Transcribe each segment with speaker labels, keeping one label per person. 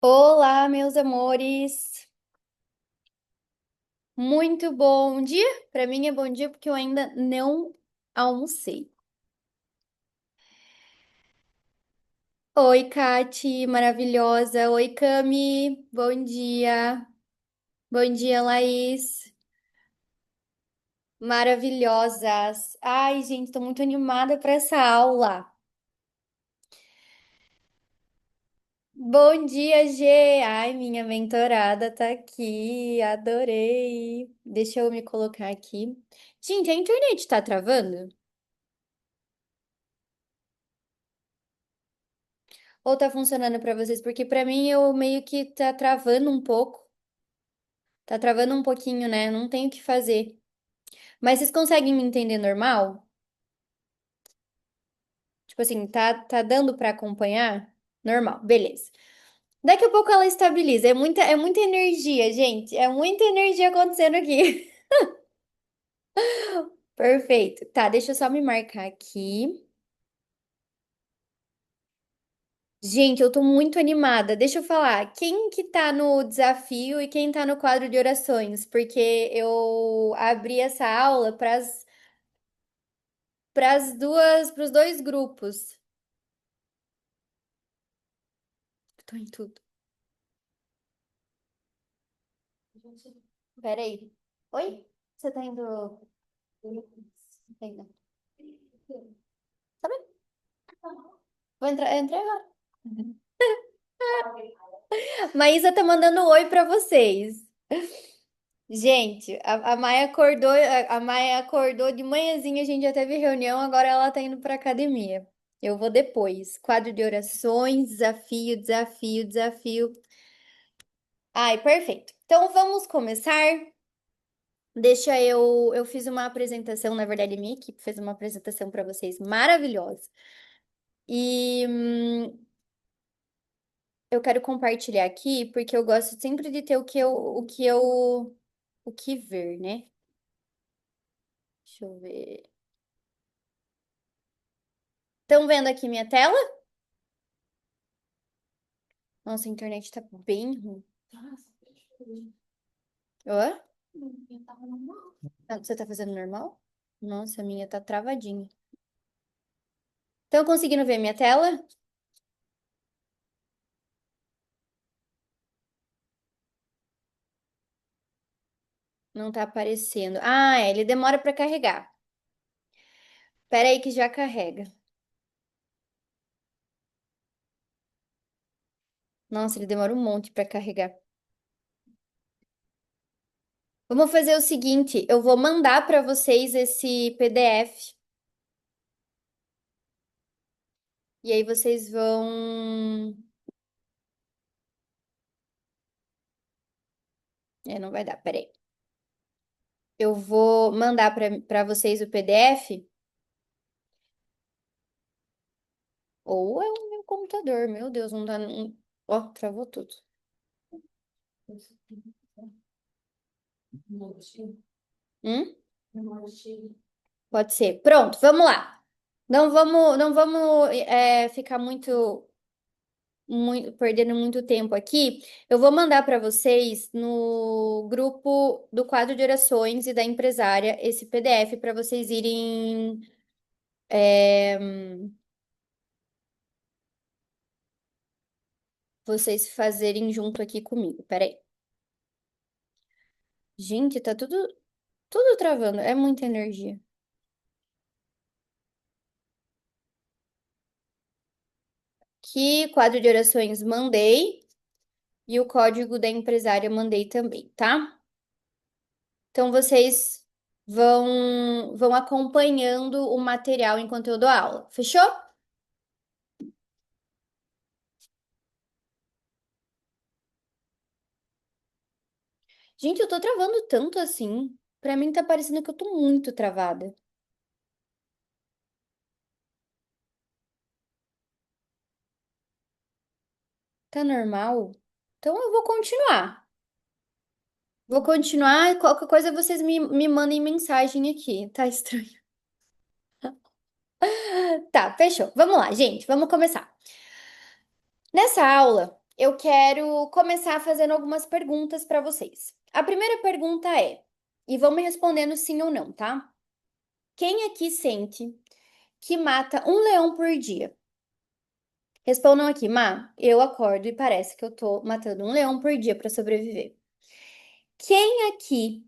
Speaker 1: Olá, meus amores. Muito bom dia. Para mim é bom dia porque eu ainda não almocei. Oi, Kati, maravilhosa. Oi, Cami. Bom dia. Bom dia, Laís. Maravilhosas. Ai, gente, tô muito animada para essa aula. Bom dia, G. Ai, minha mentorada tá aqui. Adorei. Deixa eu me colocar aqui. Gente, a internet tá travando? Ou tá funcionando pra vocês? Porque pra mim eu meio que tá travando um pouco. Tá travando um pouquinho, né? Não tenho o que fazer. Mas vocês conseguem me entender normal? Tipo assim, tá dando pra acompanhar? Normal, beleza. Daqui a pouco ela estabiliza. É muita energia, gente. É muita energia acontecendo aqui. Perfeito. Tá, deixa eu só me marcar aqui. Gente, eu tô muito animada. Deixa eu falar, quem que tá no desafio e quem tá no quadro de orações? Porque eu abri essa aula para os dois grupos. Tô em tudo. Peraí. Oi? Você tá indo. Tá indo. Tá bem? Vou entrar, entrei agora. Maísa tá mandando oi pra vocês. Gente, a Maia acordou, a Maia acordou de manhãzinha, a gente já teve reunião, agora ela tá indo pra academia. Eu vou depois. Quadro de orações, desafio, desafio, desafio. Ai, perfeito. Então vamos começar. Eu fiz uma apresentação, na verdade, a minha equipe fez uma apresentação para vocês maravilhosa. E eu quero compartilhar aqui porque eu gosto sempre de ter o que ver, né? Deixa eu ver. Estão vendo aqui minha tela? Nossa, a internet tá bem ruim. Hã? Ah, você tá fazendo normal? Nossa, a minha tá travadinha. Estão conseguindo ver minha tela? Não tá aparecendo. Ah, é, ele demora para carregar. Pera aí que já carrega. Nossa, ele demora um monte para carregar. Vamos fazer o seguinte, eu vou mandar para vocês esse PDF e aí vocês vão. É, não vai dar, peraí. Eu vou mandar para vocês o PDF ou é o meu computador, meu Deus, não tá. Ó, travou tudo. Hum? Pode ser. Pronto, vamos lá. Não vamos ficar perdendo muito tempo aqui. Eu vou mandar para vocês no grupo do quadro de orações e da empresária esse PDF para vocês irem, vocês fazerem junto aqui comigo. Peraí. Gente, tá tudo travando. É muita energia. Que quadro de orações mandei e o código da empresária mandei também, tá? Então vocês vão acompanhando o material enquanto eu dou aula. Fechou? Gente, eu tô travando tanto assim. Pra mim tá parecendo que eu tô muito travada. Tá normal? Então eu vou continuar. Vou continuar e qualquer coisa vocês me mandem mensagem aqui. Tá estranho. Tá, fechou. Vamos lá, gente. Vamos começar. Nessa aula, eu quero começar fazendo algumas perguntas para vocês. A primeira pergunta é, e vão me respondendo sim ou não, tá? Quem aqui sente que mata um leão por dia? Respondam aqui, Má, eu acordo e parece que eu tô matando um leão por dia para sobreviver. Quem aqui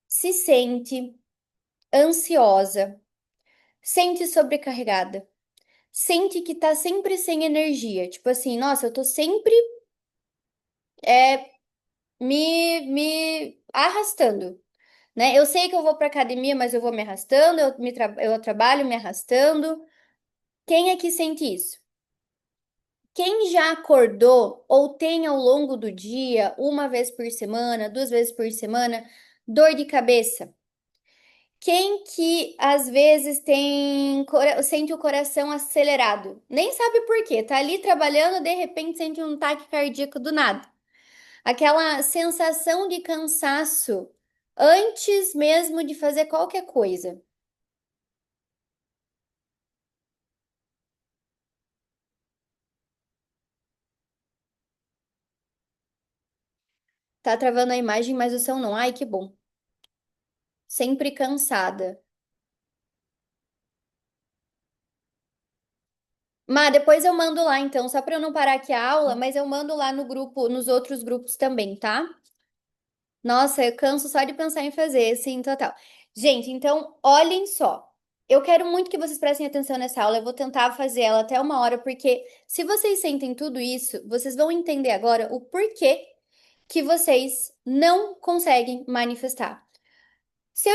Speaker 1: se sente ansiosa, sente sobrecarregada, sente que tá sempre sem energia? Tipo assim, nossa, eu tô sempre é, me arrastando, né? Eu sei que eu vou pra academia, mas eu vou me arrastando, eu trabalho me arrastando. Quem aqui sente isso? Quem já acordou ou tem ao longo do dia, uma vez por semana, duas vezes por semana, dor de cabeça? Quem que às vezes sente o coração acelerado? Nem sabe por quê, tá ali trabalhando, de repente sente um ataque cardíaco do nada. Aquela sensação de cansaço antes mesmo de fazer qualquer coisa. Tá travando a imagem, mas o som não. Ai, que bom. Sempre cansada. Má, depois eu mando lá, então, só para eu não parar aqui a aula, mas eu mando lá no grupo, nos outros grupos também, tá? Nossa, eu canso só de pensar em fazer, sim, total. Gente, então, olhem só. Eu quero muito que vocês prestem atenção nessa aula. Eu vou tentar fazer ela até uma hora, porque se vocês sentem tudo isso, vocês vão entender agora o porquê que vocês não conseguem manifestar. Se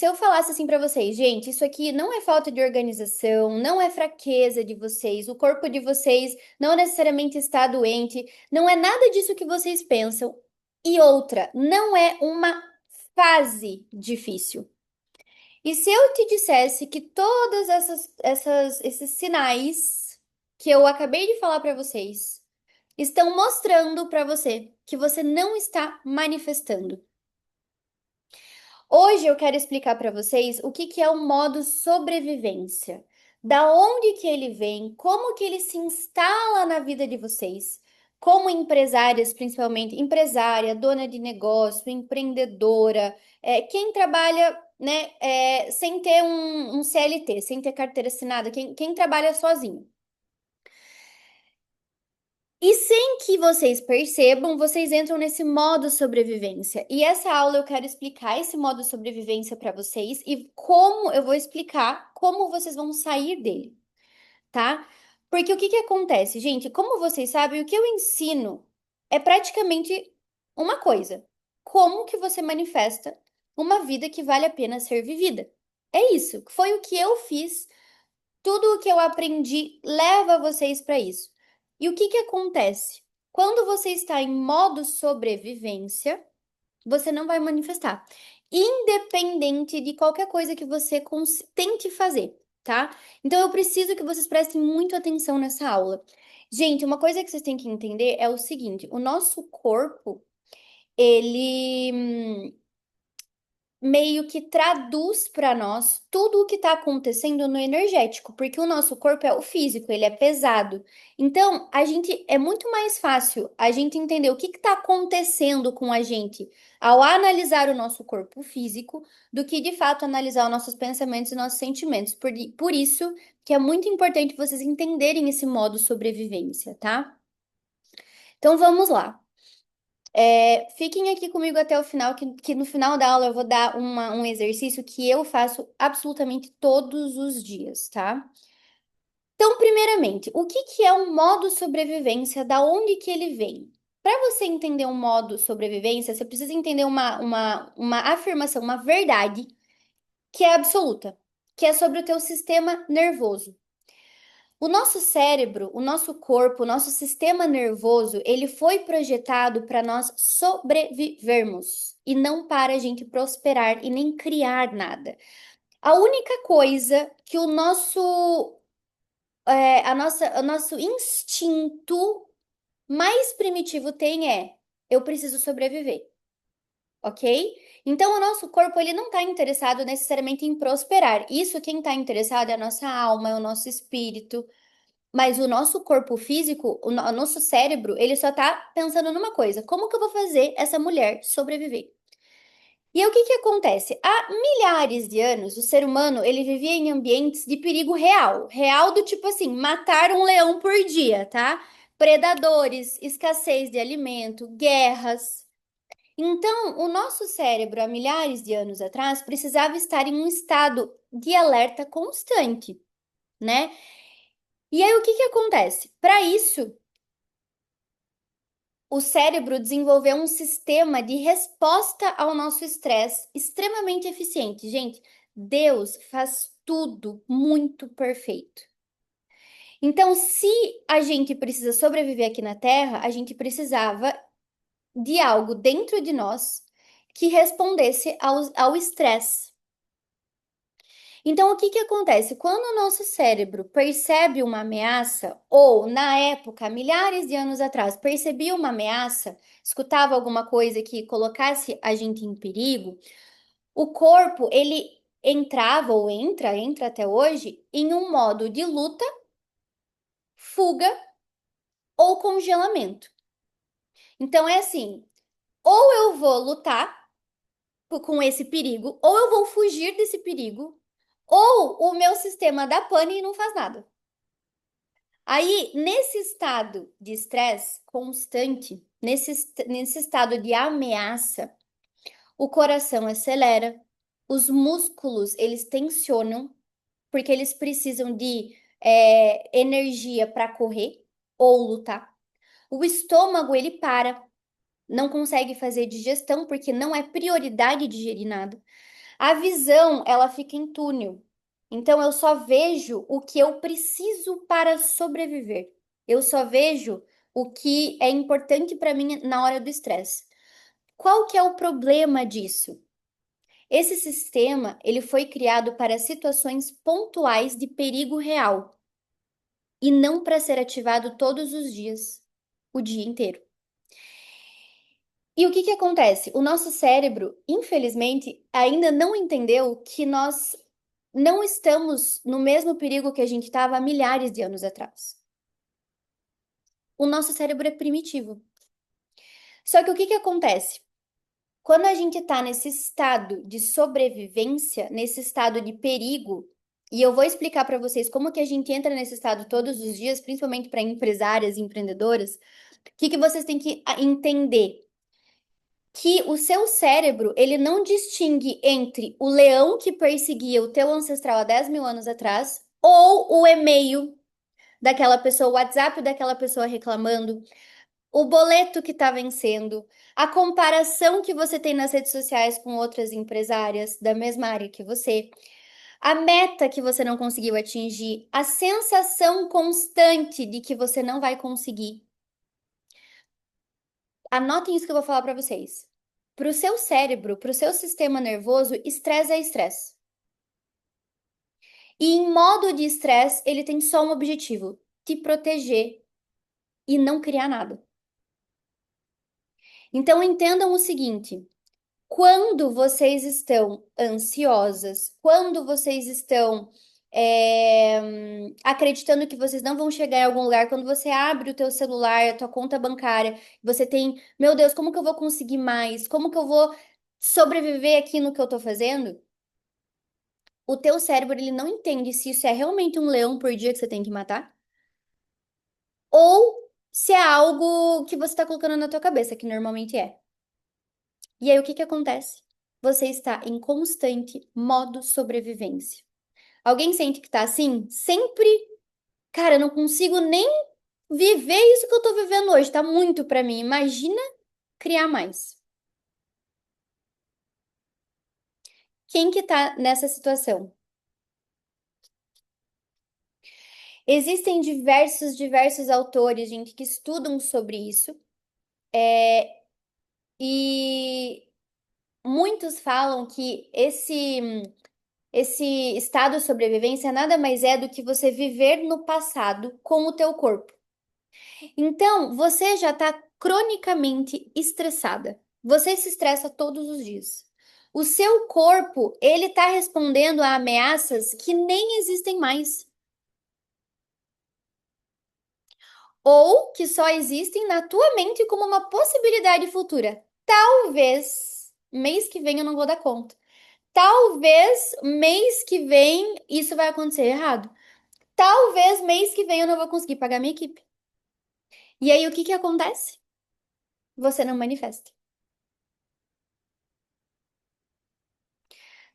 Speaker 1: eu falasse assim pra vocês, gente, isso aqui não é falta de organização, não é fraqueza de vocês, o corpo de vocês não necessariamente está doente, não é nada disso que vocês pensam. E outra, não é uma fase difícil. E se eu te dissesse que todas esses sinais que eu acabei de falar pra vocês estão mostrando pra você que você não está manifestando. Hoje eu quero explicar para vocês o que que é o modo sobrevivência, da onde que ele vem, como que ele se instala na vida de vocês, como empresárias, principalmente empresária, dona de negócio, empreendedora, quem trabalha, né, sem ter um CLT, sem ter carteira assinada, quem trabalha sozinho. E sem que vocês percebam, vocês entram nesse modo sobrevivência. E essa aula eu quero explicar esse modo sobrevivência para vocês e como eu vou explicar como vocês vão sair dele, tá? Porque o que que acontece, gente? Como vocês sabem, o que eu ensino é praticamente uma coisa: como que você manifesta uma vida que vale a pena ser vivida. É isso. Foi o que eu fiz, tudo o que eu aprendi leva vocês para isso. E o que que acontece? Quando você está em modo sobrevivência, você não vai manifestar, independente de qualquer coisa que você tente fazer, tá? Então eu preciso que vocês prestem muito atenção nessa aula. Gente, uma coisa que vocês têm que entender é o seguinte: o nosso corpo, ele meio que traduz para nós tudo o que está acontecendo no energético, porque o nosso corpo é o físico, ele é pesado. Então, a gente é muito mais fácil a gente entender o que está acontecendo com a gente ao analisar o nosso corpo físico do que de fato analisar os nossos pensamentos e nossos sentimentos. Por isso que é muito importante vocês entenderem esse modo sobrevivência, tá? Então vamos lá. Fiquem aqui comigo até o final, que no final da aula eu vou dar um exercício que eu faço absolutamente todos os dias, tá? Então, primeiramente, o que que é um modo sobrevivência? Da onde que ele vem? Para você entender um modo sobrevivência, você precisa entender uma afirmação, uma verdade que é absoluta, que é sobre o teu sistema nervoso. O nosso cérebro, o nosso corpo, o nosso sistema nervoso, ele foi projetado para nós sobrevivermos e não para a gente prosperar e nem criar nada. A única coisa que o nosso instinto mais primitivo tem é: eu preciso sobreviver, ok? Então, o nosso corpo ele não está interessado necessariamente em prosperar. Isso quem está interessado é a nossa alma, é o nosso espírito. Mas o nosso corpo físico, o nosso cérebro, ele só tá pensando numa coisa: como que eu vou fazer essa mulher sobreviver? E aí, o que que acontece? Há milhares de anos, o ser humano, ele vivia em ambientes de perigo real. Real do tipo assim, matar um leão por dia, tá? Predadores, escassez de alimento, guerras. Então, o nosso cérebro, há milhares de anos atrás, precisava estar em um estado de alerta constante, né? E aí, o que que acontece? Para isso, o cérebro desenvolveu um sistema de resposta ao nosso estresse extremamente eficiente. Gente, Deus faz tudo muito perfeito. Então, se a gente precisa sobreviver aqui na Terra, a gente precisava de algo dentro de nós que respondesse ao estresse. Então, o que que acontece? Quando o nosso cérebro percebe uma ameaça, ou na época, milhares de anos atrás, percebia uma ameaça, escutava alguma coisa que colocasse a gente em perigo, o corpo, ele entrava ou entra até hoje, em um modo de luta, fuga ou congelamento. Então, é assim, ou eu vou lutar com esse perigo, ou eu vou fugir desse perigo, ou o meu sistema dá pane e não faz nada. Aí, nesse estado de estresse constante, nesse estado de ameaça, o coração acelera, os músculos eles tensionam, porque eles precisam de energia para correr ou lutar. O estômago ele para, não consegue fazer digestão porque não é prioridade digerir nada. A visão, ela fica em túnel. Então, eu só vejo o que eu preciso para sobreviver. Eu só vejo o que é importante para mim na hora do estresse. Qual que é o problema disso? Esse sistema, ele foi criado para situações pontuais de perigo real e não para ser ativado todos os dias, o dia inteiro. E o que que acontece? O nosso cérebro, infelizmente, ainda não entendeu que nós não estamos no mesmo perigo que a gente estava há milhares de anos atrás. O nosso cérebro é primitivo. Só que o que que acontece? Quando a gente está nesse estado de sobrevivência, nesse estado de perigo, e eu vou explicar para vocês como que a gente entra nesse estado todos os dias, principalmente para empresárias e empreendedoras, o que que vocês têm que entender? Que o seu cérebro, ele não distingue entre o leão que perseguia o teu ancestral há 10 mil anos atrás ou o e-mail daquela pessoa, o WhatsApp daquela pessoa reclamando, o boleto que está vencendo, a comparação que você tem nas redes sociais com outras empresárias da mesma área que você, a meta que você não conseguiu atingir, a sensação constante de que você não vai conseguir. Anotem isso que eu vou falar para vocês. Para o seu cérebro, para o seu sistema nervoso, estresse é estresse. E em modo de estresse, ele tem só um objetivo: te proteger e não criar nada. Então entendam o seguinte: quando vocês estão ansiosas, quando vocês estão acreditando que vocês não vão chegar em algum lugar, quando você abre o teu celular, a tua conta bancária, você tem, meu Deus, como que eu vou conseguir mais? Como que eu vou sobreviver aqui no que eu tô fazendo? O teu cérebro, ele não entende se isso é realmente um leão por dia que você tem que matar, ou se é algo que você tá colocando na tua cabeça, que normalmente é. E aí, o que que acontece? Você está em constante modo sobrevivência. Alguém sente que tá assim? Sempre, cara, eu não consigo nem viver isso que eu tô vivendo hoje, tá muito pra mim. Imagina criar mais. Quem que tá nessa situação? Existem diversos autores, gente, que estudam sobre isso, e muitos falam que esse estado de sobrevivência nada mais é do que você viver no passado com o teu corpo. Então, você já está cronicamente estressada. Você se estressa todos os dias. O seu corpo, ele está respondendo a ameaças que nem existem mais. ou que só existem na tua mente como uma possibilidade futura. Talvez mês que vem eu não vou dar conta. Talvez mês que vem isso vai acontecer errado. Talvez mês que vem eu não vou conseguir pagar minha equipe. E aí o que que acontece? Você não manifesta.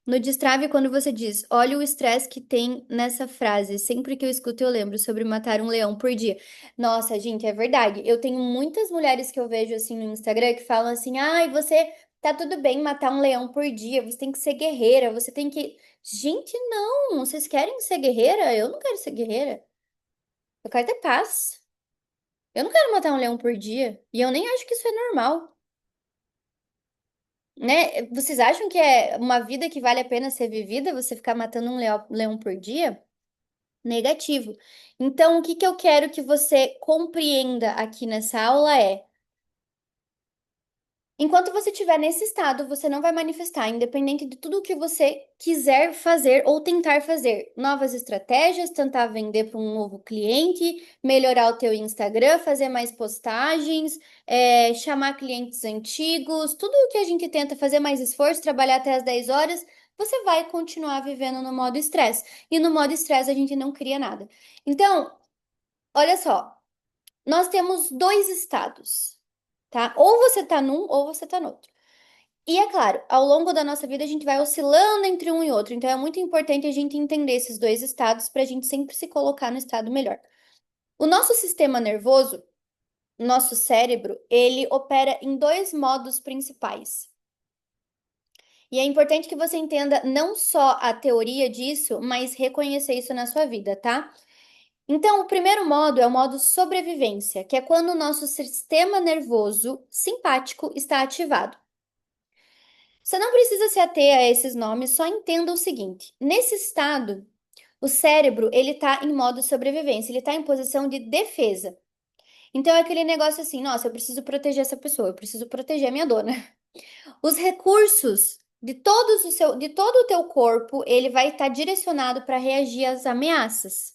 Speaker 1: No destrave, quando você diz, olha o estresse que tem nessa frase. Sempre que eu escuto, eu lembro sobre matar um leão por dia. Nossa, gente, é verdade. Eu tenho muitas mulheres que eu vejo assim no Instagram que falam assim: ai, você tá tudo bem matar um leão por dia, você tem que ser guerreira, você tem que. Gente, não! Vocês querem ser guerreira? Eu não quero ser guerreira. Eu quero ter paz. Eu não quero matar um leão por dia. E eu nem acho que isso é normal. Né? Vocês acham que é uma vida que vale a pena ser vivida, você ficar matando um leão por dia? Negativo. Então, o que que eu quero que você compreenda aqui nessa aula é: enquanto você estiver nesse estado, você não vai manifestar, independente de tudo o que você quiser fazer ou tentar fazer. Novas estratégias, tentar vender para um novo cliente, melhorar o teu Instagram, fazer mais postagens, chamar clientes antigos, tudo o que a gente tenta fazer mais esforço, trabalhar até as 10 horas, você vai continuar vivendo no modo estresse. E no modo estresse a gente não cria nada. Então, olha só, nós temos dois estados, tá? Ou você tá num ou você tá no outro. E é claro, ao longo da nossa vida a gente vai oscilando entre um e outro, então é muito importante a gente entender esses dois estados para a gente sempre se colocar no estado melhor. O nosso sistema nervoso, nosso cérebro, ele opera em dois modos principais. E é importante que você entenda não só a teoria disso, mas reconhecer isso na sua vida, tá? Então, o primeiro modo é o modo sobrevivência, que é quando o nosso sistema nervoso simpático está ativado. Você não precisa se ater a esses nomes, só entenda o seguinte: nesse estado, o cérebro ele está em modo sobrevivência, ele está em posição de defesa. Então é aquele negócio assim, nossa, eu preciso proteger essa pessoa, eu preciso proteger a minha dona. Os recursos de todo o teu corpo, ele vai estar direcionado para reagir às ameaças.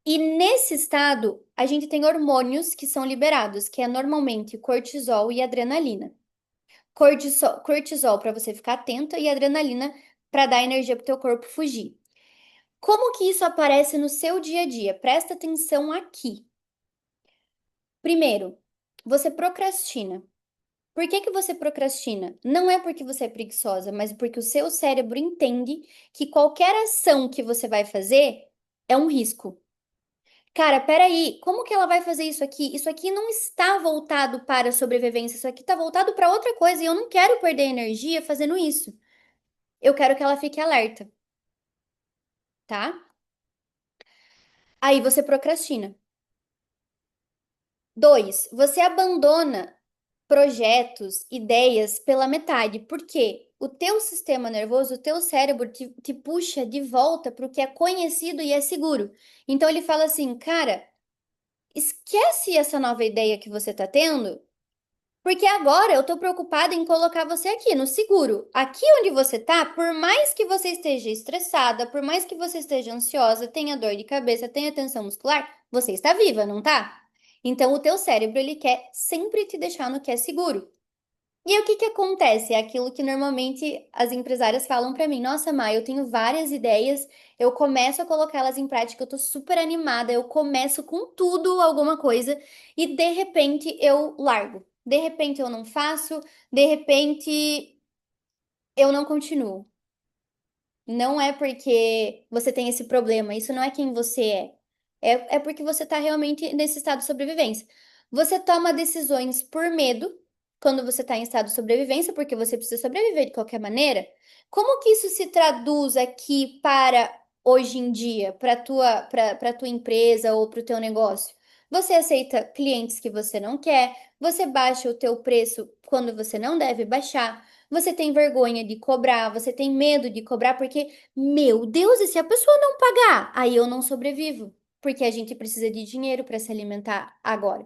Speaker 1: E nesse estado, a gente tem hormônios que são liberados, que é normalmente cortisol e adrenalina. Cortisol para você ficar atenta e adrenalina para dar energia para o teu corpo fugir. Como que isso aparece no seu dia a dia? Presta atenção aqui. Primeiro, você procrastina. Por que que você procrastina? Não é porque você é preguiçosa, mas porque o seu cérebro entende que qualquer ação que você vai fazer é um risco. Cara, peraí, como que ela vai fazer isso aqui? Isso aqui não está voltado para a sobrevivência, isso aqui está voltado para outra coisa e eu não quero perder energia fazendo isso. Eu quero que ela fique alerta, tá? Aí você procrastina. Dois, você abandona projetos, ideias pela metade. Por quê? O teu sistema nervoso, o teu cérebro te puxa de volta para o que é conhecido e é seguro. Então ele fala assim, cara, esquece essa nova ideia que você tá tendo. Porque agora eu tô preocupada em colocar você aqui no seguro. Aqui onde você tá, por mais que você esteja estressada, por mais que você esteja ansiosa, tenha dor de cabeça, tenha tensão muscular, você está viva, não tá? Então o teu cérebro ele quer sempre te deixar no que é seguro. E aí, o que que acontece? É aquilo que normalmente as empresárias falam pra mim: Nossa, Mai, eu tenho várias ideias, eu começo a colocá-las em prática, eu tô super animada, eu começo com tudo, alguma coisa, e de repente eu largo. De repente eu não faço, de repente eu não continuo. Não é porque você tem esse problema, isso não é quem você é. É porque você está realmente nesse estado de sobrevivência. Você toma decisões por medo, quando você está em estado de sobrevivência, porque você precisa sobreviver de qualquer maneira. Como que isso se traduz aqui para hoje em dia, para tua empresa ou para o teu negócio? Você aceita clientes que você não quer, você baixa o teu preço quando você não deve baixar. Você tem vergonha de cobrar, você tem medo de cobrar, porque, meu Deus, e se a pessoa não pagar? Aí eu não sobrevivo, porque a gente precisa de dinheiro para se alimentar agora.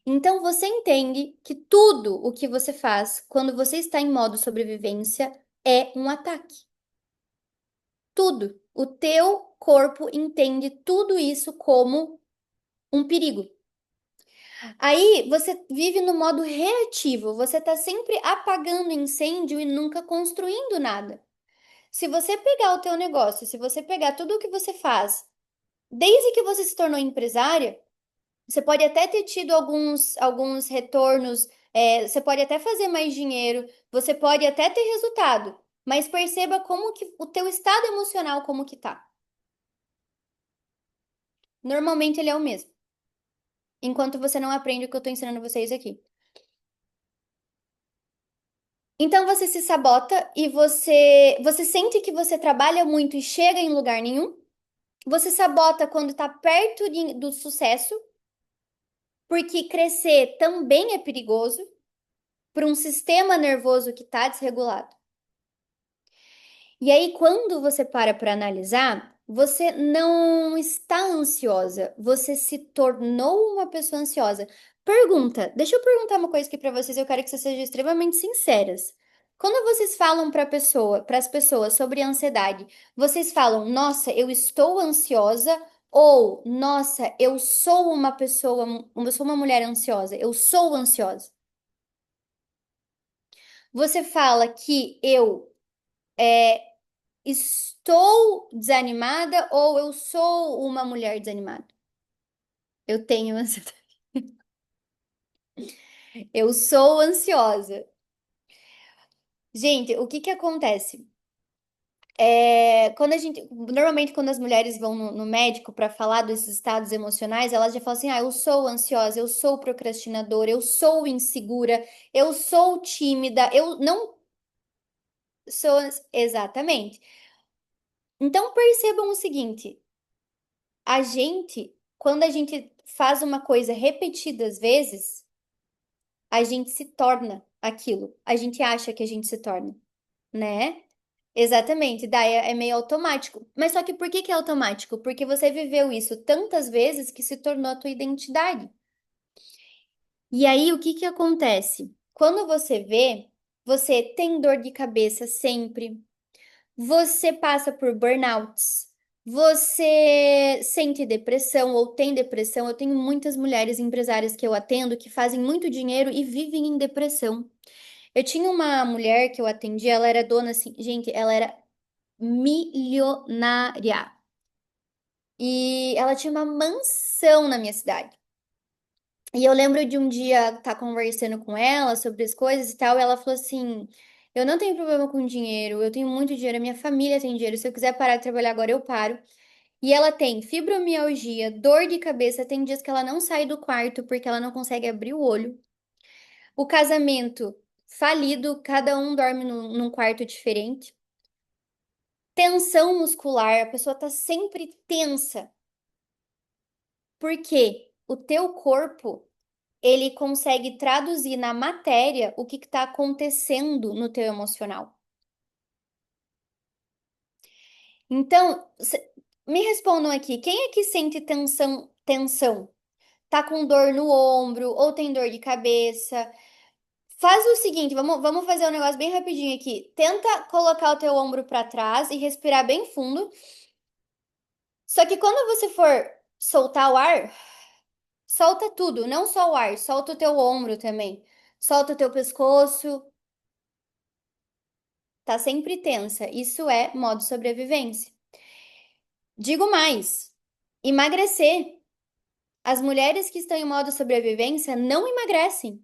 Speaker 1: Então você entende que tudo o que você faz quando você está em modo sobrevivência é um ataque. Tudo. O teu corpo entende tudo isso como um perigo. Aí você vive no modo reativo, você está sempre apagando incêndio e nunca construindo nada. Se você pegar o teu negócio, se você pegar tudo o que você faz, desde que você se tornou empresária, você pode até ter tido alguns retornos, você pode até fazer mais dinheiro, você pode até ter resultado, mas perceba como que o teu estado emocional como que tá. Normalmente ele é o mesmo, enquanto você não aprende o que eu tô ensinando vocês aqui. Então você se sabota e você sente que você trabalha muito e chega em lugar nenhum. Você sabota quando tá perto do sucesso, porque crescer também é perigoso para um sistema nervoso que está desregulado. E aí, quando você para analisar, você não está ansiosa, você se tornou uma pessoa ansiosa. Pergunta, deixa eu perguntar uma coisa aqui para vocês, eu quero que vocês sejam extremamente sinceras. Quando vocês falam para as pessoas sobre ansiedade, vocês falam, nossa, eu estou ansiosa, ou nossa, eu sou uma pessoa, eu sou uma mulher ansiosa, eu sou ansiosa. Você fala que eu estou desanimada ou eu sou uma mulher desanimada? Eu tenho ansiedade. Eu sou ansiosa. Gente, o que que acontece? Quando a gente, normalmente quando as mulheres vão no médico para falar desses estados emocionais, elas já falam assim: "Ah, eu sou ansiosa, eu sou procrastinadora, eu sou insegura, eu sou tímida, eu não sou exatamente". Então percebam o seguinte, a gente, quando a gente faz uma coisa repetidas vezes, a gente se torna aquilo. A gente acha que a gente se torna, né? Exatamente, daí é meio automático. Mas só que por que que é automático? Porque você viveu isso tantas vezes que se tornou a tua identidade. E aí, o que que acontece? Quando você vê, você tem dor de cabeça sempre, você passa por burnouts, você sente depressão ou tem depressão. Eu tenho muitas mulheres empresárias que eu atendo que fazem muito dinheiro e vivem em depressão. Eu tinha uma mulher que eu atendi, ela era dona assim, gente, ela era milionária. E ela tinha uma mansão na minha cidade. E eu lembro de um dia estar conversando com ela sobre as coisas e tal, e ela falou assim: Eu não tenho problema com dinheiro, eu tenho muito dinheiro, a minha família tem dinheiro, se eu quiser parar de trabalhar agora, eu paro. E ela tem fibromialgia, dor de cabeça, tem dias que ela não sai do quarto porque ela não consegue abrir o olho. O casamento falido, cada um dorme num quarto diferente. Tensão muscular, a pessoa tá sempre tensa. Porque o teu corpo, ele consegue traduzir na matéria o que está acontecendo no teu emocional. Então, me respondam aqui, quem é que sente tensão? Tá com dor no ombro ou tem dor de cabeça? Faz o seguinte, vamos fazer um negócio bem rapidinho aqui. Tenta colocar o teu ombro para trás e respirar bem fundo. Só que quando você for soltar o ar, solta tudo, não só o ar, solta o teu ombro também. Solta o teu pescoço, tá sempre tensa. Isso é modo sobrevivência. Digo mais, emagrecer. As mulheres que estão em modo sobrevivência não emagrecem.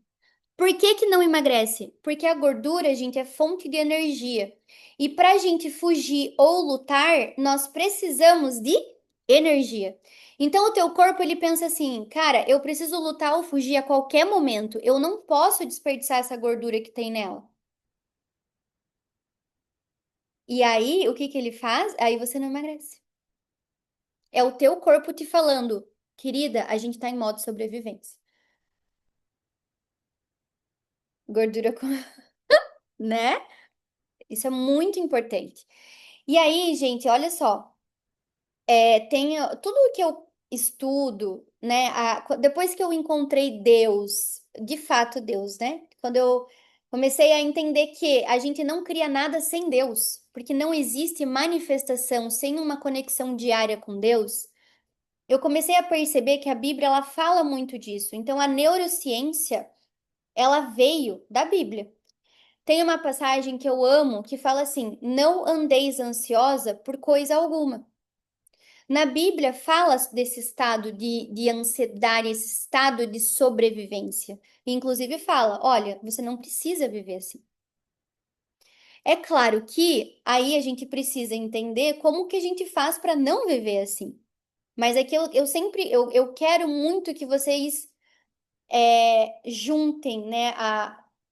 Speaker 1: Por que que não emagrece? Porque a gordura, gente, é fonte de energia. E para a gente fugir ou lutar, nós precisamos de energia. Então o teu corpo ele pensa assim, cara, eu preciso lutar ou fugir a qualquer momento. Eu não posso desperdiçar essa gordura que tem nela. E aí, o que que ele faz? Aí você não emagrece. É o teu corpo te falando, querida, a gente tá em modo sobrevivência. Gordura com, né? Isso é muito importante. E aí, gente, olha só, tem tudo que eu estudo, né? Depois que eu encontrei Deus, de fato Deus, né? Quando eu comecei a entender que a gente não cria nada sem Deus, porque não existe manifestação sem uma conexão diária com Deus. eu comecei a perceber que a Bíblia ela fala muito disso. Então a neurociência, ela veio da Bíblia. Tem uma passagem que eu amo que fala assim: não andeis ansiosa por coisa alguma. Na Bíblia fala desse estado de ansiedade, esse estado de sobrevivência. E, inclusive fala: olha, você não precisa viver assim. É claro que aí a gente precisa entender como que a gente faz para não viver assim. Mas é que eu sempre eu quero muito que vocês juntem, né,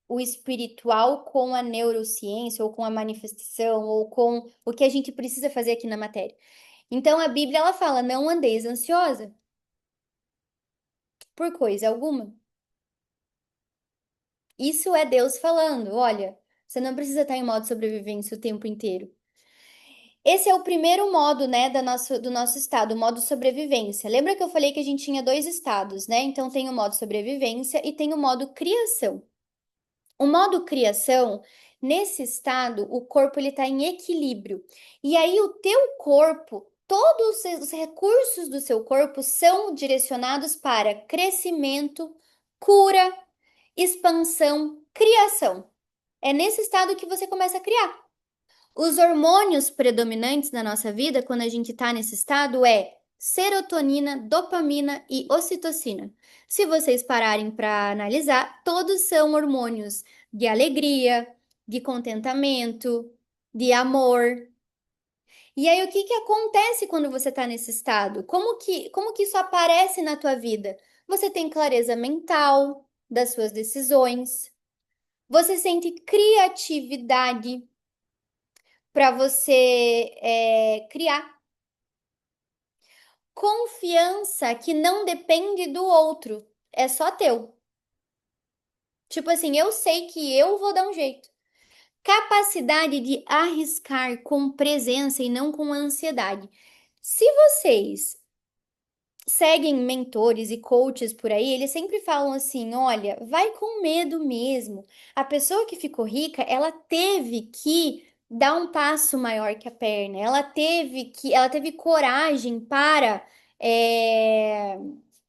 Speaker 1: o espiritual com a neurociência, ou com a manifestação, ou com o que a gente precisa fazer aqui na matéria. Então a Bíblia ela fala: não andeis ansiosa por coisa alguma. Isso é Deus falando: olha, você não precisa estar em modo sobrevivência o tempo inteiro. Esse é o primeiro modo, né, do nosso estado, o modo sobrevivência. Lembra que eu falei que a gente tinha dois estados, né? Então tem o modo sobrevivência e tem o modo criação. O modo criação, nesse estado, o corpo ele está em equilíbrio. E aí o teu corpo, todos os recursos do seu corpo são direcionados para crescimento, cura, expansão, criação. É nesse estado que você começa a criar. Os hormônios predominantes na nossa vida, quando a gente está nesse estado, é serotonina, dopamina e ocitocina. Se vocês pararem para analisar, todos são hormônios de alegria, de contentamento, de amor. E aí, o que que acontece quando você está nesse estado? Como que isso aparece na tua vida? Você tem clareza mental das suas decisões, você sente criatividade para você criar. Confiança que não depende do outro, é só teu. Tipo assim, eu sei que eu vou dar um jeito. Capacidade de arriscar com presença e não com ansiedade. Se vocês seguem mentores e coaches por aí, eles sempre falam assim: olha, vai com medo mesmo. A pessoa que ficou rica, ela teve que dar um passo maior que a perna, ela teve coragem para é,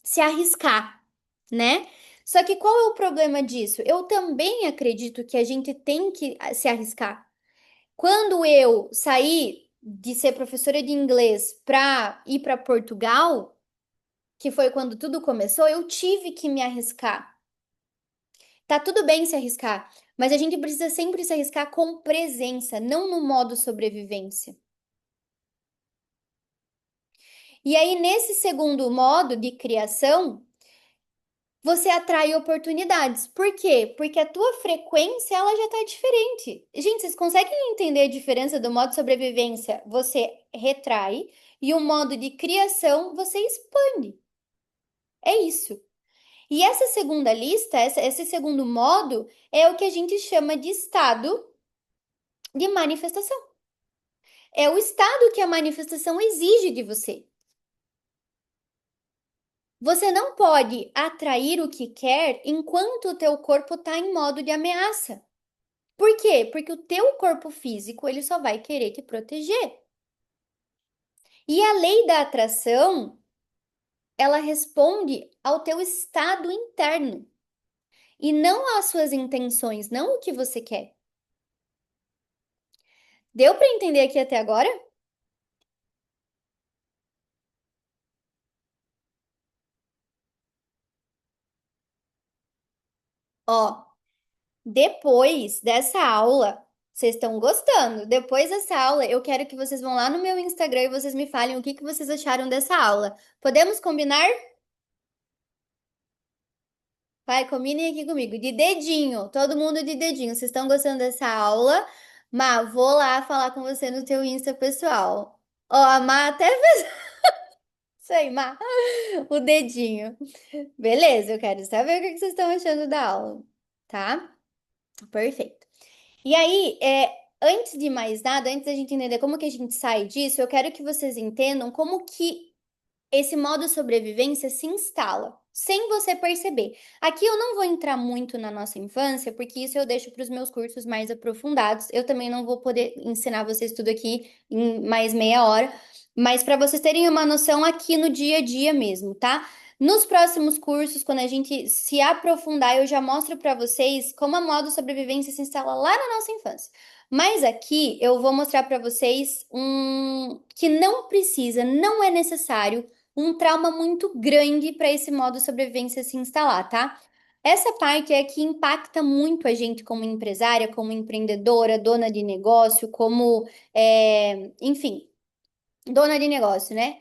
Speaker 1: se arriscar, né? Só que qual é o problema disso? Eu também acredito que a gente tem que se arriscar. Quando eu saí de ser professora de inglês para ir para Portugal, que foi quando tudo começou, eu tive que me arriscar. Tá tudo bem se arriscar, mas a gente precisa sempre se arriscar com presença, não no modo sobrevivência. E aí, nesse segundo modo de criação, você atrai oportunidades. Por quê? Porque a tua frequência, ela já tá diferente. Gente, vocês conseguem entender a diferença do modo sobrevivência? Você retrai, e o modo de criação, você expande. É isso. E essa segunda lista, esse segundo modo, é o que a gente chama de estado de manifestação. É o estado que a manifestação exige de você. Você não pode atrair o que quer enquanto o teu corpo está em modo de ameaça. Por quê? Porque o teu corpo físico, ele só vai querer te proteger. E a lei da atração, ela responde ao teu estado interno e não às suas intenções, não o que você quer. Deu para entender aqui até agora? Ó, depois dessa aula, vocês estão gostando? Depois dessa aula, eu quero que vocês vão lá no meu Instagram e vocês me falem o que que vocês acharam dessa aula. Podemos combinar? Vai, combinem aqui comigo. De dedinho, todo mundo de dedinho. Vocês estão gostando dessa aula? Má, vou lá falar com você no teu Insta pessoal. Ó, a Má até fez isso aí, Má. O dedinho. Beleza, eu quero saber o que que vocês estão achando da aula, tá? Perfeito. E aí, antes de mais nada, antes da gente entender como que a gente sai disso, eu quero que vocês entendam como que esse modo sobrevivência se instala, sem você perceber. Aqui eu não vou entrar muito na nossa infância, porque isso eu deixo para os meus cursos mais aprofundados. Eu também não vou poder ensinar vocês tudo aqui em mais meia hora. Mas para vocês terem uma noção aqui no dia a dia mesmo, tá? Nos próximos cursos, quando a gente se aprofundar, eu já mostro para vocês como a modo sobrevivência se instala lá na nossa infância. Mas aqui eu vou mostrar para vocês que não precisa, não é necessário um trauma muito grande para esse modo sobrevivência se instalar, tá? Essa parte é que impacta muito a gente como empresária, como empreendedora, dona de negócio, como, enfim, dona de negócio, né?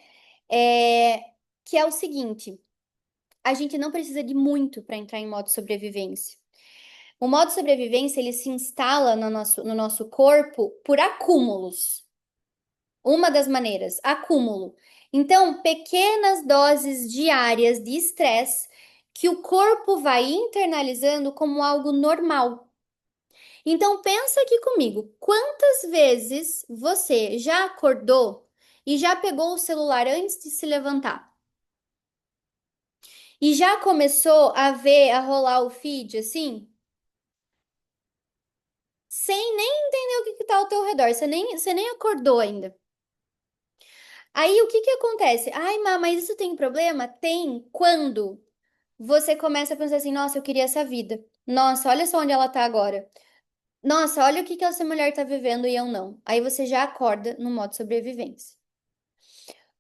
Speaker 1: É, que é o seguinte, a gente não precisa de muito para entrar em modo sobrevivência. O modo sobrevivência, ele se instala no nosso corpo por acúmulos. Uma das maneiras, acúmulo. Então, pequenas doses diárias de estresse que o corpo vai internalizando como algo normal. Então, pensa aqui comigo, quantas vezes você já acordou e já pegou o celular antes de se levantar? E já começou a ver, a rolar o feed assim, sem nem entender o que que tá ao teu redor, você nem acordou ainda. Aí o que que acontece? Ai, mas isso tem problema? Tem quando você começa a pensar assim, nossa, eu queria essa vida. Nossa, olha só onde ela tá agora. Nossa, olha o que que essa mulher tá vivendo e eu não. Aí você já acorda no modo sobrevivência.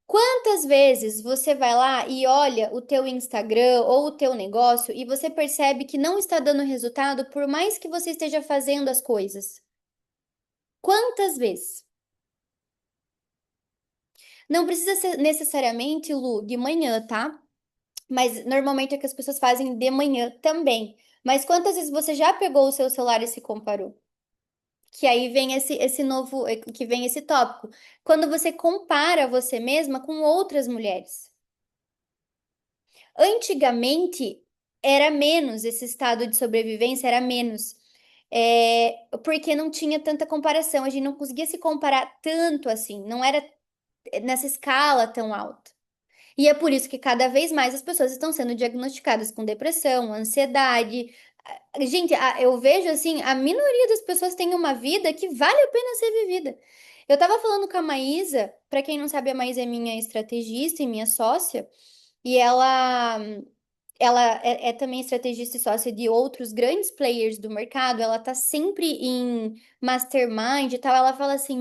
Speaker 1: Quantas vezes você vai lá e olha o teu Instagram ou o teu negócio e você percebe que não está dando resultado por mais que você esteja fazendo as coisas? Quantas vezes? Não precisa ser necessariamente, Lu, de manhã, tá? Mas normalmente é que as pessoas fazem de manhã também. Mas quantas vezes você já pegou o seu celular e se comparou? Que aí vem esse novo, que vem esse tópico. Quando você compara você mesma com outras mulheres. Antigamente era menos esse estado de sobrevivência, era menos. Porque não tinha tanta comparação, a gente não conseguia se comparar tanto assim, não era nessa escala tão alta. E é por isso que cada vez mais as pessoas estão sendo diagnosticadas com depressão, ansiedade. Gente, eu vejo assim, a minoria das pessoas tem uma vida que vale a pena ser vivida. Eu tava falando com a Maísa, para quem não sabe, a Maísa é minha estrategista e minha sócia, e ela é também estrategista e sócia de outros grandes players do mercado. Ela tá sempre em mastermind e tal. Ela fala assim,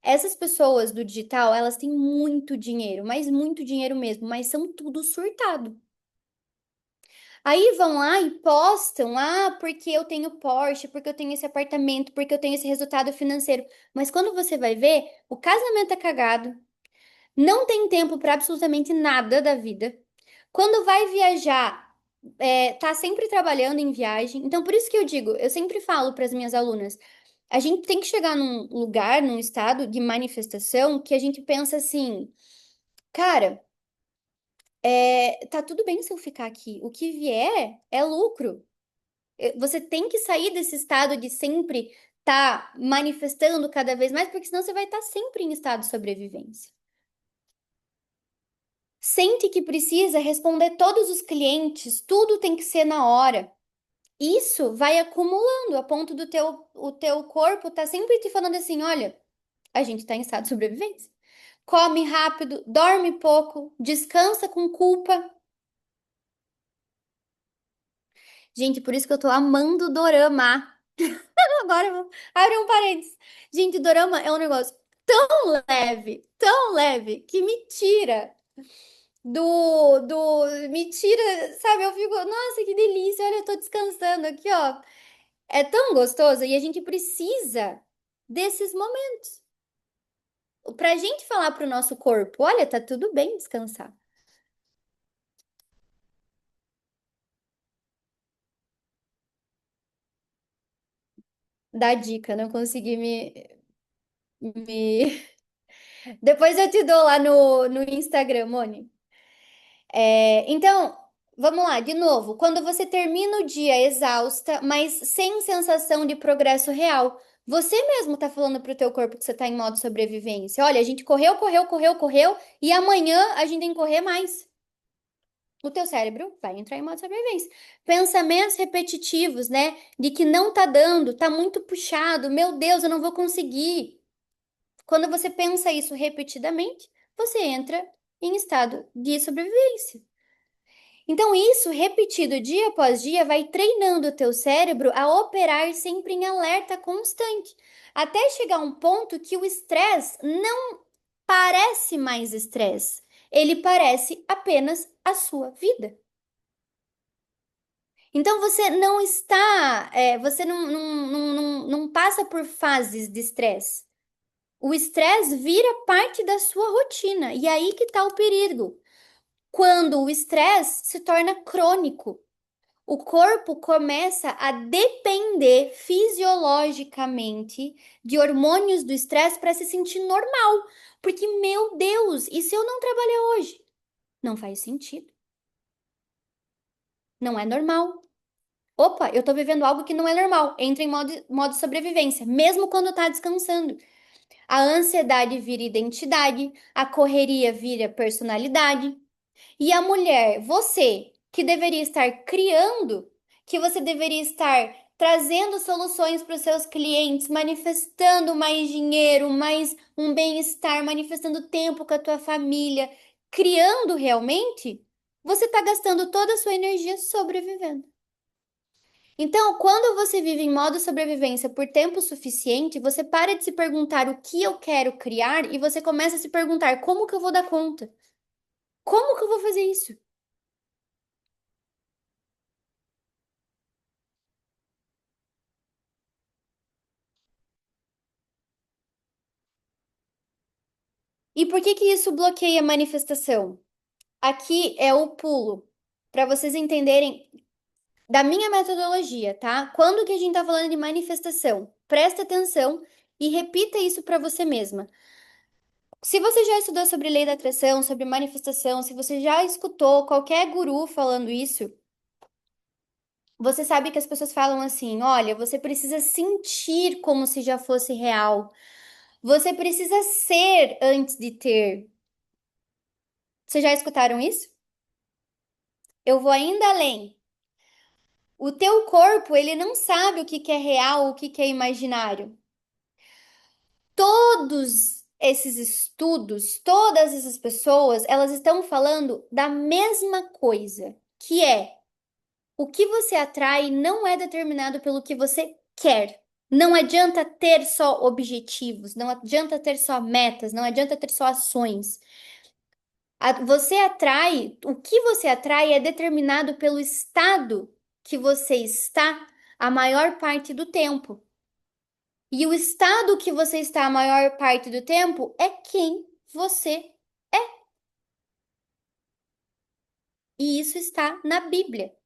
Speaker 1: essas pessoas do digital, elas têm muito dinheiro, mas muito dinheiro mesmo, mas são tudo surtado. Aí vão lá e postam, porque eu tenho Porsche, porque eu tenho esse apartamento, porque eu tenho esse resultado financeiro. Mas quando você vai ver, o casamento é cagado, não tem tempo para absolutamente nada da vida. Quando vai viajar, tá sempre trabalhando em viagem. Então, por isso que eu digo, eu sempre falo para as minhas alunas, a gente tem que chegar num lugar, num estado de manifestação que a gente pensa assim, cara, tá tudo bem se eu ficar aqui. O que vier é lucro. Você tem que sair desse estado de sempre estar manifestando cada vez mais, porque senão você vai estar sempre em estado de sobrevivência. Sente que precisa responder todos os clientes, tudo tem que ser na hora. Isso vai acumulando a ponto do o teu corpo tá sempre te falando assim, olha, a gente tá em estado de sobrevivência. Come rápido, dorme pouco, descansa com culpa. Gente, por isso que eu tô amando dorama. Agora eu vou abrir um parênteses. Gente, dorama é um negócio tão leve, que me tira, sabe? Eu fico, nossa, que delícia, olha, eu tô descansando aqui, ó. É tão gostoso e a gente precisa desses momentos. Pra gente falar pro nosso corpo, olha, tá tudo bem descansar. Dá dica, não consegui me... Depois eu te dou lá no Instagram, Moni. Então, vamos lá, de novo. Quando você termina o dia exausta, mas sem sensação de progresso real, você mesmo tá falando pro teu corpo que você tá em modo sobrevivência. Olha, a gente correu, correu, correu, correu, e amanhã a gente tem que correr mais. O teu cérebro vai entrar em modo sobrevivência. Pensamentos repetitivos, né? De que não tá dando, tá muito puxado, meu Deus, eu não vou conseguir. Quando você pensa isso repetidamente, você entra em estado de sobrevivência. Então, isso repetido dia após dia vai treinando o teu cérebro a operar sempre em alerta constante, até chegar a um ponto que o estresse não parece mais estresse, ele parece apenas a sua vida. Então, você não está, você não passa por fases de estresse. O estresse vira parte da sua rotina, e aí que está o perigo. Quando o estresse se torna crônico, o corpo começa a depender fisiologicamente de hormônios do estresse para se sentir normal. Porque, meu Deus, e se eu não trabalhar hoje? Não faz sentido. Não é normal. Opa, eu tô vivendo algo que não é normal. Entra em modo sobrevivência, mesmo quando tá descansando. A ansiedade vira identidade, a correria vira personalidade. E a mulher, você, que deveria estar criando, que você deveria estar trazendo soluções para os seus clientes, manifestando mais dinheiro, mais um bem-estar, manifestando tempo com a tua família, criando realmente, você está gastando toda a sua energia sobrevivendo. Então, quando você vive em modo sobrevivência por tempo suficiente, você para de se perguntar o que eu quero criar e você começa a se perguntar como que eu vou dar conta? Como que eu vou fazer isso? E por que que isso bloqueia a manifestação? Aqui é o pulo, para vocês entenderem da minha metodologia, tá? Quando que a gente tá falando de manifestação? Presta atenção e repita isso para você mesma. Se você já estudou sobre lei da atração, sobre manifestação, se você já escutou qualquer guru falando isso, você sabe que as pessoas falam assim: olha, você precisa sentir como se já fosse real. Você precisa ser antes de ter. Vocês já escutaram isso? Eu vou ainda além. O teu corpo, ele não sabe o que que é real, o que que é imaginário. Todos esses estudos, todas essas pessoas, elas estão falando da mesma coisa, que é o que você atrai não é determinado pelo que você quer. Não adianta ter só objetivos, não adianta ter só metas, não adianta ter só ações. Você atrai, o que você atrai é determinado pelo estado que você está a maior parte do tempo. E o estado que você está a maior parte do tempo é quem você é. E isso está na Bíblia.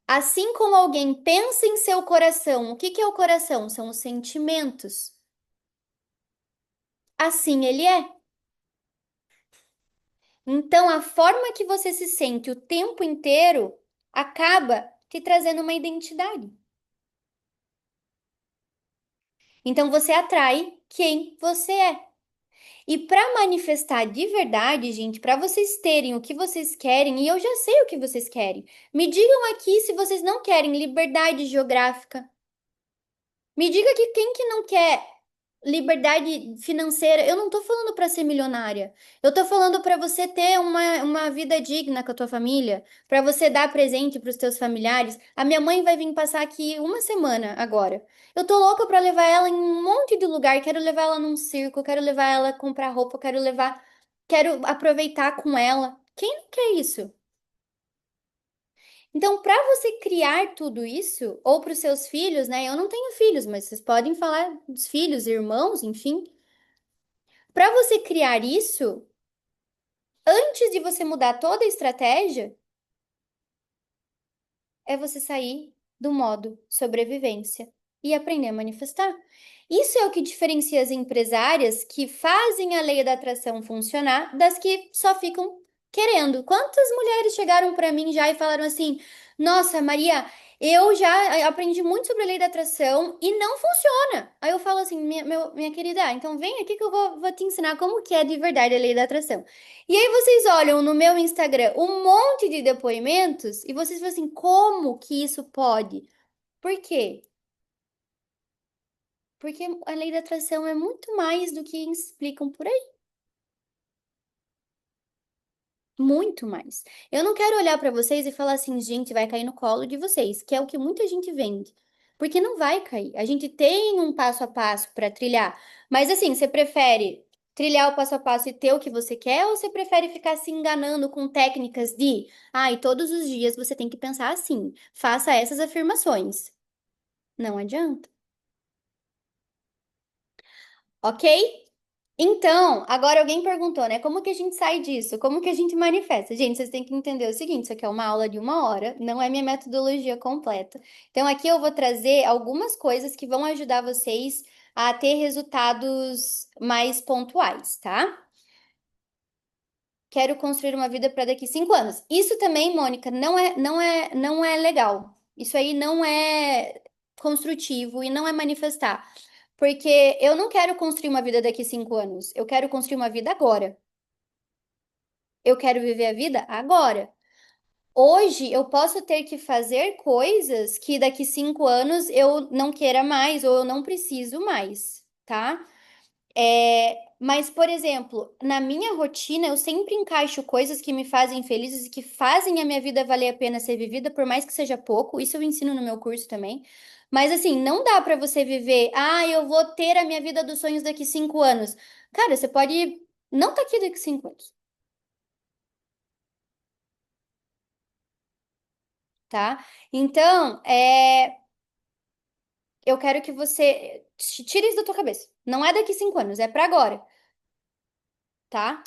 Speaker 1: Assim como alguém pensa em seu coração, o que que é o coração? São os sentimentos. Assim ele é. Então, a forma que você se sente o tempo inteiro acaba te trazendo uma identidade. Então você atrai quem você é. E para manifestar de verdade, gente, para vocês terem o que vocês querem, e eu já sei o que vocês querem. Me digam aqui se vocês não querem liberdade geográfica. Me diga que quem que não quer liberdade financeira. Eu não tô falando para ser milionária. Eu tô falando para você ter uma vida digna com a tua família, para você dar presente para os teus familiares. A minha mãe vai vir passar aqui uma semana agora. Eu tô louca para levar ela em um monte de lugar. Quero levar ela num circo, quero levar ela a comprar roupa, quero aproveitar com ela. Quem não quer isso? Então, para você criar tudo isso, ou para os seus filhos, né? Eu não tenho filhos, mas vocês podem falar dos filhos, irmãos, enfim. Para você criar isso, antes de você mudar toda a estratégia, é você sair do modo sobrevivência e aprender a manifestar. Isso é o que diferencia as empresárias que fazem a lei da atração funcionar das que só ficam querendo. Quantas mulheres chegaram para mim já e falaram assim: Nossa, Maria, eu já aprendi muito sobre a lei da atração e não funciona. Aí eu falo assim: Minha querida, então vem aqui que eu vou te ensinar como que é de verdade a lei da atração. E aí vocês olham no meu Instagram um monte de depoimentos e vocês falam assim, como que isso pode? Por quê? Porque a lei da atração é muito mais do que explicam por aí. Muito mais. Eu não quero olhar para vocês e falar assim, gente, vai cair no colo de vocês, que é o que muita gente vende. Porque não vai cair. A gente tem um passo a passo para trilhar. Mas assim, você prefere trilhar o passo a passo e ter o que você quer, ou você prefere ficar se enganando com técnicas de, ai, todos os dias você tem que pensar assim, faça essas afirmações. Não adianta, ok? Então, agora alguém perguntou, né? Como que a gente sai disso? Como que a gente manifesta? Gente, vocês têm que entender o seguinte: isso aqui é uma aula de 1 hora, não é minha metodologia completa. Então, aqui eu vou trazer algumas coisas que vão ajudar vocês a ter resultados mais pontuais, tá? Quero construir uma vida para daqui 5 anos. Isso também, Mônica, não é legal. Isso aí não é construtivo e não é manifestar. Porque eu não quero construir uma vida daqui 5 anos. Eu quero construir uma vida agora. Eu quero viver a vida agora. Hoje eu posso ter que fazer coisas que daqui 5 anos eu não queira mais ou eu não preciso mais, tá? Mas, por exemplo, na minha rotina, eu sempre encaixo coisas que me fazem felizes e que fazem a minha vida valer a pena ser vivida, por mais que seja pouco. Isso eu ensino no meu curso também. Mas, assim, não dá pra você viver, eu vou ter a minha vida dos sonhos daqui 5 anos. Cara, você pode não estar aqui daqui 5 anos, tá? Então, eu quero que você tire isso da tua cabeça. Não é daqui 5 anos, é pra agora, tá?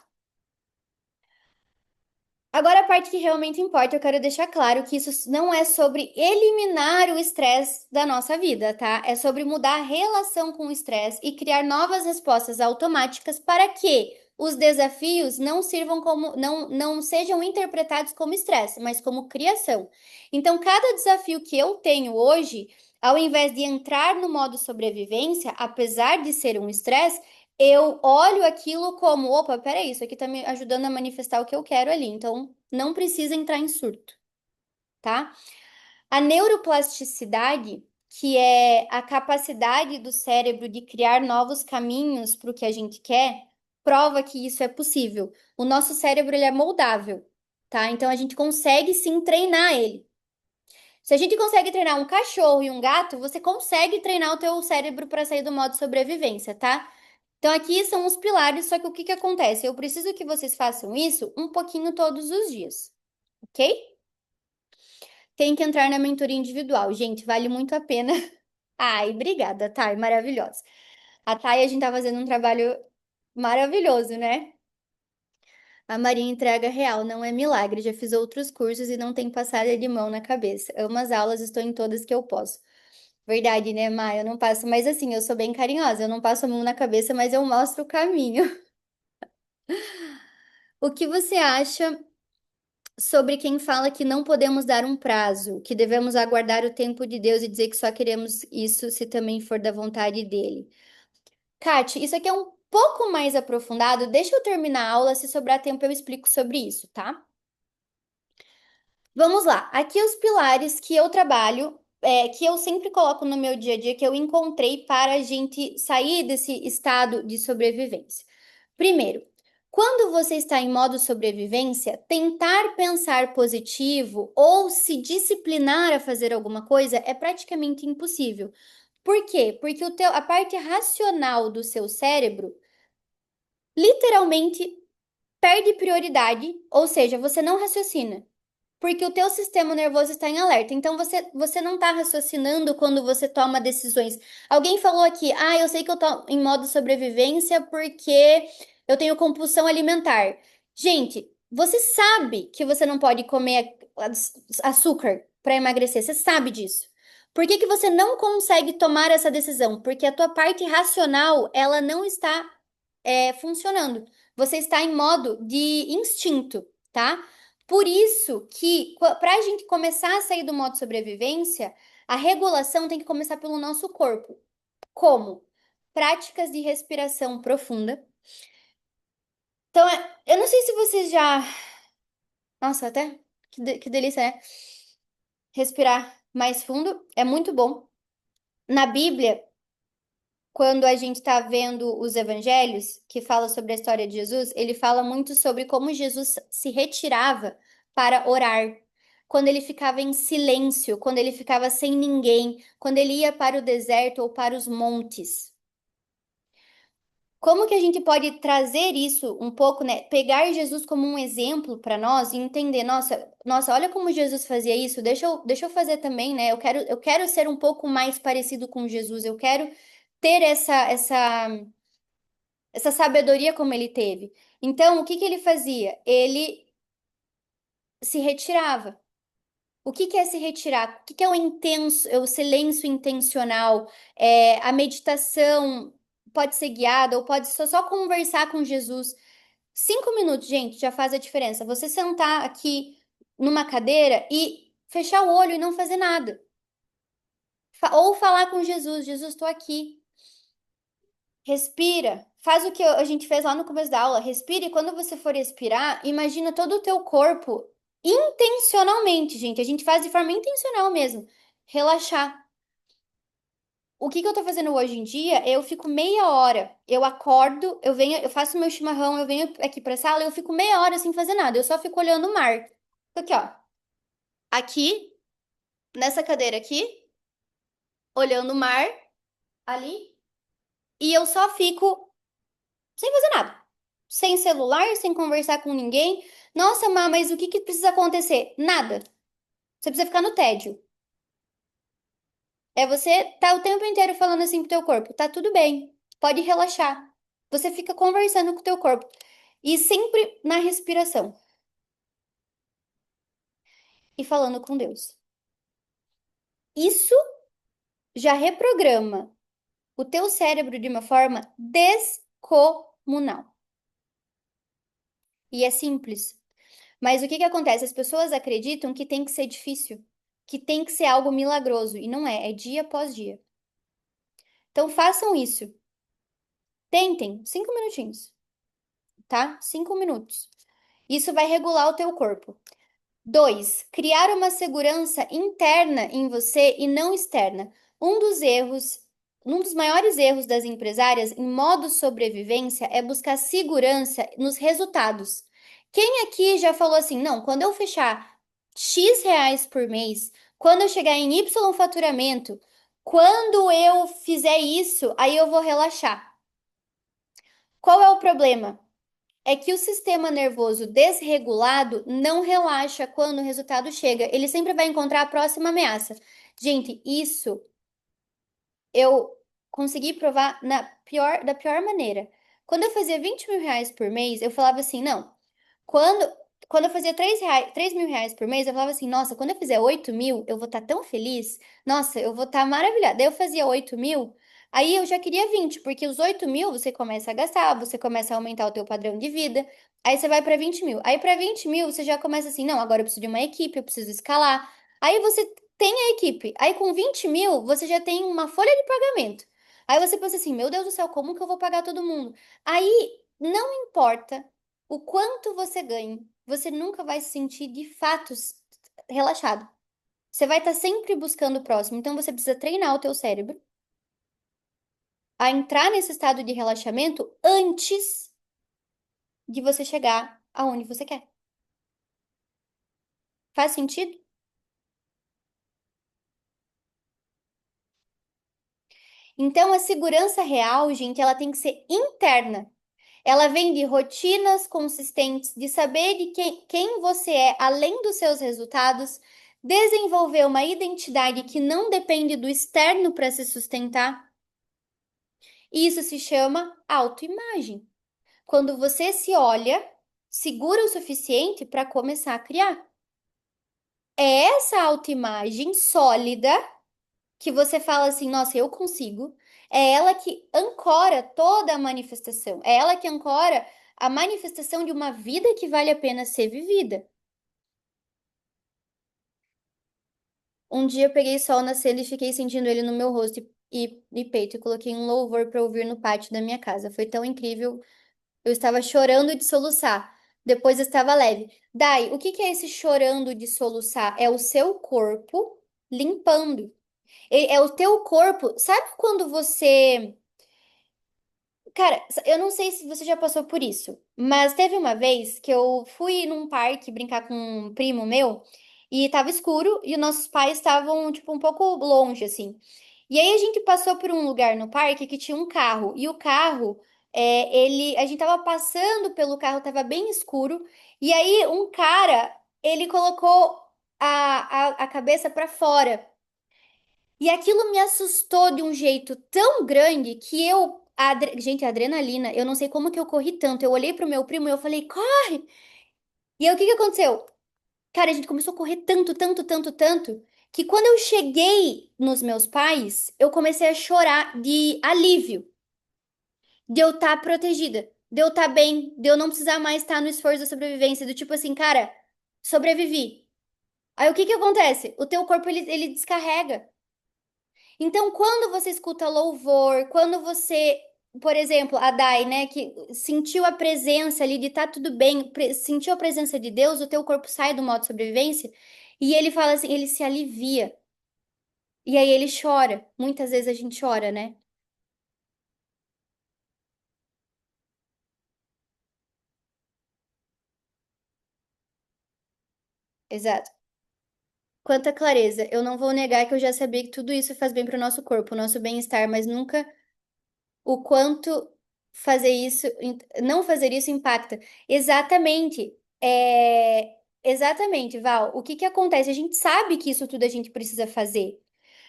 Speaker 1: Agora, a parte que realmente importa, eu quero deixar claro que isso não é sobre eliminar o estresse da nossa vida, tá? É sobre mudar a relação com o estresse e criar novas respostas automáticas para que os desafios não sirvam como, não sejam interpretados como estresse, mas como criação. Então, cada desafio que eu tenho hoje, ao invés de entrar no modo sobrevivência, apesar de ser um estresse, eu olho aquilo como, opa, peraí, isso aqui tá me ajudando a manifestar o que eu quero ali. Então, não precisa entrar em surto, tá? A neuroplasticidade, que é a capacidade do cérebro de criar novos caminhos para o que a gente quer, prova que isso é possível. O nosso cérebro, ele é moldável, tá? Então, a gente consegue sim treinar ele. Se a gente consegue treinar um cachorro e um gato, você consegue treinar o teu cérebro para sair do modo sobrevivência, tá? Então, aqui são os pilares, só que o que que acontece? Eu preciso que vocês façam isso um pouquinho todos os dias, ok? Tem que entrar na mentoria individual. Gente, vale muito a pena. Ai, obrigada, Thay, maravilhosa. A Thay, a gente tá fazendo um trabalho maravilhoso, né? A Maria entrega real, não é milagre. Já fiz outros cursos e não tem passada de mão na cabeça. Amo as aulas, estou em todas que eu posso. Verdade, né, Maia? Eu não passo, mas assim, eu sou bem carinhosa. Eu não passo a mão na cabeça, mas eu mostro o caminho. O que você acha sobre quem fala que não podemos dar um prazo, que devemos aguardar o tempo de Deus e dizer que só queremos isso se também for da vontade dele? Kate, isso aqui é um pouco mais aprofundado. Deixa eu terminar a aula, se sobrar tempo eu explico sobre isso, tá? Vamos lá. Aqui os pilares que eu trabalho, que eu sempre coloco no meu dia a dia, que eu encontrei para a gente sair desse estado de sobrevivência. Primeiro, quando você está em modo sobrevivência, tentar pensar positivo ou se disciplinar a fazer alguma coisa é praticamente impossível. Por quê? Porque a parte racional do seu cérebro literalmente perde prioridade, ou seja, você não raciocina. Porque o teu sistema nervoso está em alerta. Então você não está raciocinando quando você toma decisões. Alguém falou aqui, eu sei que eu tô em modo sobrevivência porque eu tenho compulsão alimentar. Gente, você sabe que você não pode comer açúcar para emagrecer. Você sabe disso. Por que que você não consegue tomar essa decisão? Porque a tua parte racional, ela não está funcionando. Você está em modo de instinto, tá? Por isso que, para a gente começar a sair do modo sobrevivência, a regulação tem que começar pelo nosso corpo. Como? Práticas de respiração profunda. Então, eu não sei se vocês já. Nossa, até que delícia, né? Respirar mais fundo é muito bom. Na Bíblia, Quando a gente está vendo os evangelhos, que fala sobre a história de Jesus, ele fala muito sobre como Jesus se retirava para orar. Quando ele ficava em silêncio, quando ele ficava sem ninguém, quando ele ia para o deserto ou para os montes. Como que a gente pode trazer isso um pouco, né? Pegar Jesus como um exemplo para nós e entender, nossa, olha como Jesus fazia isso, deixa eu fazer também, né? Eu quero ser um pouco mais parecido com Jesus, eu quero ter essa sabedoria como ele teve. Então, o que que ele fazia? Ele se retirava. O que que é se retirar? O que que é o intenso, é o silêncio intencional? A meditação pode ser guiada ou pode só conversar com Jesus. 5 minutos, gente, já faz a diferença. Você sentar aqui numa cadeira e fechar o olho e não fazer nada. Ou falar com Jesus, Jesus, estou aqui. Respira. Faz o que a gente fez lá no começo da aula. Respira e quando você for expirar, imagina todo o teu corpo intencionalmente, gente. A gente faz de forma intencional mesmo. Relaxar. O que que eu tô fazendo hoje em dia? Eu fico meia hora. Eu acordo, eu venho, eu faço meu chimarrão, eu venho aqui pra sala, eu fico meia hora sem fazer nada. Eu só fico olhando o mar. Aqui, ó. Aqui, nessa cadeira aqui, olhando o mar ali, e eu só fico sem fazer nada. Sem celular, sem conversar com ninguém. Nossa, mas o que que precisa acontecer? Nada. Você precisa ficar no tédio. É você tá o tempo inteiro falando assim pro teu corpo, tá tudo bem, pode relaxar. Você fica conversando com o teu corpo e sempre na respiração e falando com Deus. Isso já reprograma o teu cérebro de uma forma descomunal. E é simples. Mas o que que acontece? As pessoas acreditam que tem que ser difícil, que tem que ser algo milagroso, e não é, é dia após dia. Então façam isso. Tentem, 5 minutinhos, tá? 5 minutos. Isso vai regular o teu corpo. 2, criar uma segurança interna em você e não externa. Um dos erros, um dos maiores erros das empresárias em modo sobrevivência é buscar segurança nos resultados. Quem aqui já falou assim, não, quando eu fechar X reais por mês, quando eu chegar em Y faturamento, quando eu fizer isso, aí eu vou relaxar. Qual é o problema? É que o sistema nervoso desregulado não relaxa quando o resultado chega. Ele sempre vai encontrar a próxima ameaça. Gente, isso eu consegui provar da pior maneira. Quando eu fazia 20 mil reais por mês, eu falava assim, não. Quando, quando eu fazia 3 mil reais por mês, eu falava assim, nossa, quando eu fizer 8 mil, eu vou estar tão feliz. Nossa, eu vou estar maravilhada. Daí eu fazia 8 mil, aí eu já queria 20 porque os 8 mil você começa a gastar, você começa a aumentar o teu padrão de vida, aí você vai para 20 mil. Aí para 20 mil você já começa assim, não, agora eu preciso de uma equipe, eu preciso escalar. Aí você tem a equipe. Aí com 20 mil você já tem uma folha de pagamento. Aí você pensa assim, meu Deus do céu, como que eu vou pagar todo mundo? Aí não importa o quanto você ganha, você nunca vai se sentir de fato relaxado. Você vai estar sempre buscando o próximo. Então você precisa treinar o teu cérebro a entrar nesse estado de relaxamento antes de você chegar aonde você quer. Faz sentido? Então a segurança real, gente, ela tem que ser interna. Ela vem de rotinas consistentes, de saber de quem você é além dos seus resultados, desenvolver uma identidade que não depende do externo para se sustentar. Isso se chama autoimagem. Quando você se olha segura o suficiente para começar a criar. É essa autoimagem sólida que você fala assim, nossa, eu consigo. É ela que ancora toda a manifestação. É ela que ancora a manifestação de uma vida que vale a pena ser vivida. Um dia eu peguei sol nascendo e fiquei sentindo ele no meu rosto e peito e coloquei um louvor para ouvir no pátio da minha casa. Foi tão incrível. Eu estava chorando de soluçar. Depois eu estava leve. Dai, o que que é esse chorando de soluçar? É o seu corpo limpando. É o teu corpo. Sabe quando você Cara, eu não sei se você já passou por isso, mas teve uma vez que eu fui num parque brincar com um primo meu e tava escuro e os nossos pais estavam, tipo, um pouco longe, assim. E aí a gente passou por um lugar no parque que tinha um carro e o carro, a gente tava passando pelo carro, tava bem escuro e aí um cara, ele colocou a cabeça pra fora. E aquilo me assustou de um jeito tão grande que gente, a adrenalina, eu não sei como que eu corri tanto. Eu olhei pro meu primo e eu falei, corre! E aí o que que aconteceu? Cara, a gente começou a correr tanto, tanto, tanto, tanto, que quando eu cheguei nos meus pais, eu comecei a chorar de alívio, de eu estar protegida, de eu estar bem, de eu não precisar mais estar no esforço da sobrevivência, do tipo assim, cara, sobrevivi. Aí o que que acontece? O teu corpo ele descarrega. Então, quando você escuta louvor, quando você, por exemplo, a Dai, né, que sentiu a presença ali de tá tudo bem, sentiu a presença de Deus, o teu corpo sai do modo sobrevivência e ele fala assim, ele se alivia. E aí ele chora. Muitas vezes a gente chora, né? Exato. Quanta clareza. Eu não vou negar que eu já sabia que tudo isso faz bem para o nosso corpo, o nosso bem-estar, mas nunca o quanto fazer isso, não fazer isso impacta. Exatamente. Exatamente, Val. O que que acontece? A gente sabe que isso tudo a gente precisa fazer.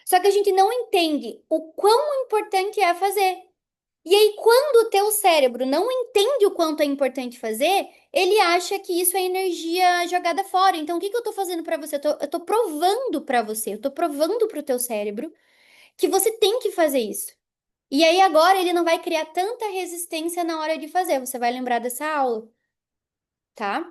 Speaker 1: Só que a gente não entende o quão importante é fazer. E aí, quando o teu cérebro não entende o quanto é importante fazer, ele acha que isso é energia jogada fora. Então, o que que eu tô fazendo pra você? Eu tô provando pra você, eu tô provando pro teu cérebro que você tem que fazer isso. E aí agora ele não vai criar tanta resistência na hora de fazer. Você vai lembrar dessa aula, tá?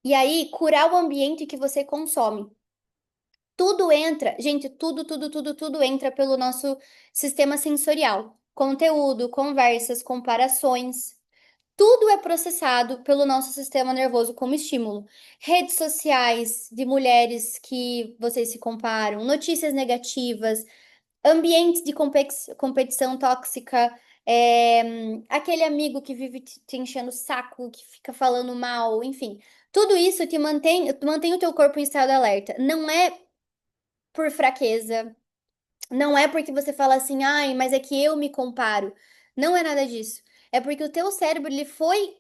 Speaker 1: E aí curar o ambiente que você consome. Tudo entra, gente, tudo entra pelo nosso sistema sensorial. Conteúdo, conversas, comparações. Tudo é processado pelo nosso sistema nervoso como estímulo. Redes sociais de mulheres que vocês se comparam, notícias negativas, ambientes de competição tóxica, aquele amigo que vive te enchendo o saco, que fica falando mal, enfim. Tudo isso mantém o teu corpo em estado de alerta. Não é por fraqueza, não é porque você fala assim, ai, mas é que eu me comparo. Não é nada disso. É porque o teu cérebro ele foi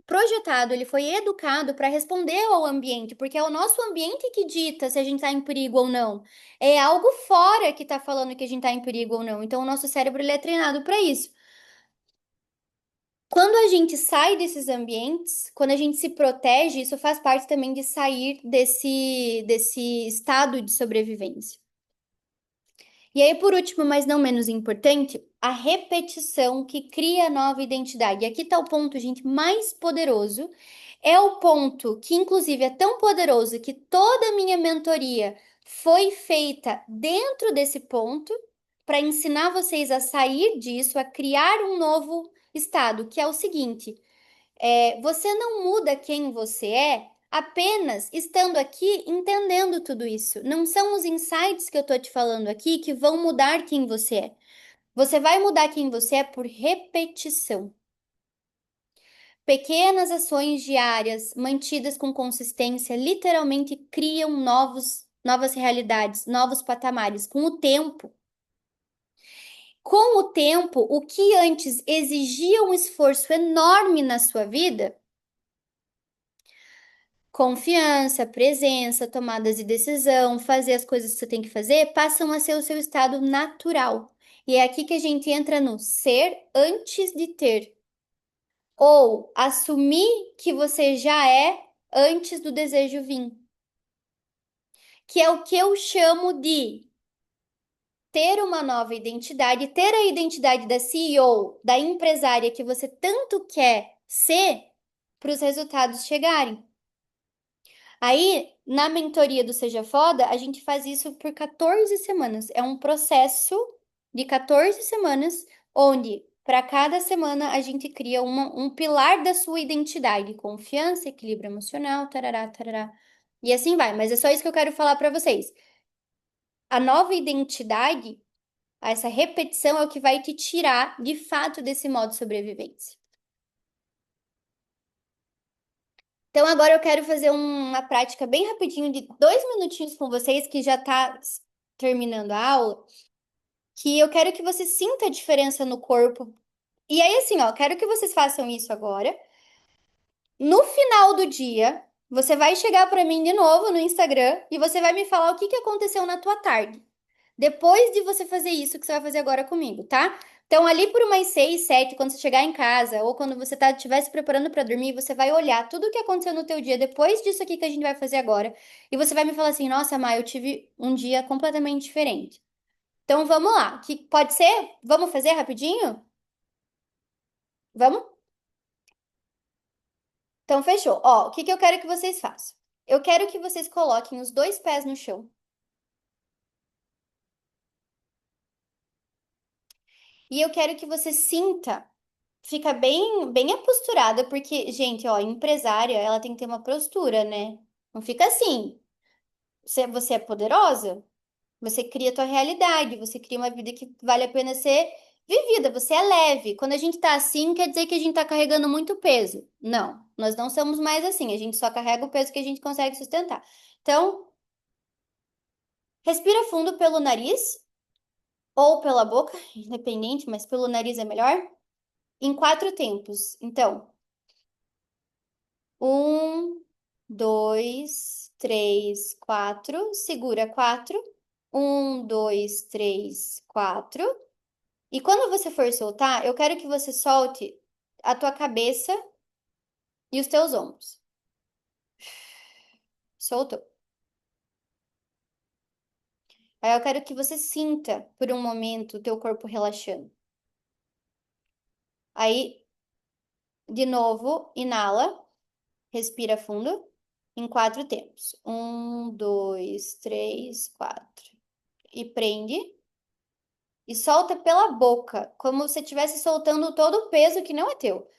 Speaker 1: projetado, ele foi educado para responder ao ambiente, porque é o nosso ambiente que dita se a gente está em perigo ou não. É algo fora que está falando que a gente está em perigo ou não. Então, o nosso cérebro ele é treinado para isso. Quando a gente sai desses ambientes, quando a gente se protege, isso faz parte também de sair desse estado de sobrevivência. E aí, por último, mas não menos importante, a repetição que cria nova identidade. E aqui está o ponto, gente, mais poderoso. É o ponto que, inclusive, é tão poderoso que toda a minha mentoria foi feita dentro desse ponto para ensinar vocês a sair disso, a criar um novo estado, que é o seguinte. Você não muda quem você é apenas estando aqui entendendo tudo isso. Não são os insights que eu tô te falando aqui que vão mudar quem você é. Você vai mudar quem você é por repetição. Pequenas ações diárias, mantidas com consistência, literalmente criam novas realidades, novos patamares. Com o tempo, o que antes exigia um esforço enorme na sua vida, confiança, presença, tomadas de decisão, fazer as coisas que você tem que fazer, passam a ser o seu estado natural. E é aqui que a gente entra no ser antes de ter, ou assumir que você já é antes do desejo vir, que é o que eu chamo de ter uma nova identidade, ter a identidade da CEO, da empresária que você tanto quer ser, para os resultados chegarem. Aí, na mentoria do Seja Foda, a gente faz isso por 14 semanas. É um processo de 14 semanas, onde para cada semana a gente cria um pilar da sua identidade: confiança, equilíbrio emocional, tarará, tarará. E assim vai. Mas é só isso que eu quero falar para vocês. A nova identidade, essa repetição é o que vai te tirar de fato desse modo de sobrevivência. Então agora eu quero fazer uma prática bem rapidinho de 2 minutinhos com vocês, que já tá terminando a aula, que eu quero que você sinta a diferença no corpo. E aí, assim, ó, quero que vocês façam isso agora. No final do dia, você vai chegar para mim de novo no Instagram e você vai me falar o que que aconteceu na tua tarde. Depois de você fazer isso que você vai fazer agora comigo, tá? Então, ali por umas 6, 7, quando você chegar em casa ou quando você estiver se preparando para dormir, você vai olhar tudo o que aconteceu no teu dia depois disso aqui que a gente vai fazer agora. E você vai me falar assim: Nossa, Má, eu tive um dia completamente diferente. Então, vamos lá. Que pode ser? Vamos fazer rapidinho? Vamos? Então, fechou. Ó, o que que eu quero que vocês façam? Eu quero que vocês coloquem os dois pés no chão. E eu quero que você sinta, fica bem aposturada, porque, gente, ó, empresária, ela tem que ter uma postura, né? Não fica assim. Você é poderosa, você cria a tua realidade, você cria uma vida que vale a pena ser vivida, você é leve. Quando a gente tá assim, quer dizer que a gente tá carregando muito peso. Não, nós não somos mais assim, a gente só carrega o peso que a gente consegue sustentar. Então, respira fundo pelo nariz ou pela boca, independente, mas pelo nariz é melhor. Em 4 tempos. Então, 1, 2, 3, 4. Segura 4. 1, 2, 3, 4. E quando você for soltar, eu quero que você solte a tua cabeça e os teus ombros. Soltou. Aí eu quero que você sinta por um momento o teu corpo relaxando. Aí, de novo, inala, respira fundo. Em 4 tempos. 1, 2, 3, 4. E prende. E solta pela boca, como se estivesse soltando todo o peso que não é teu.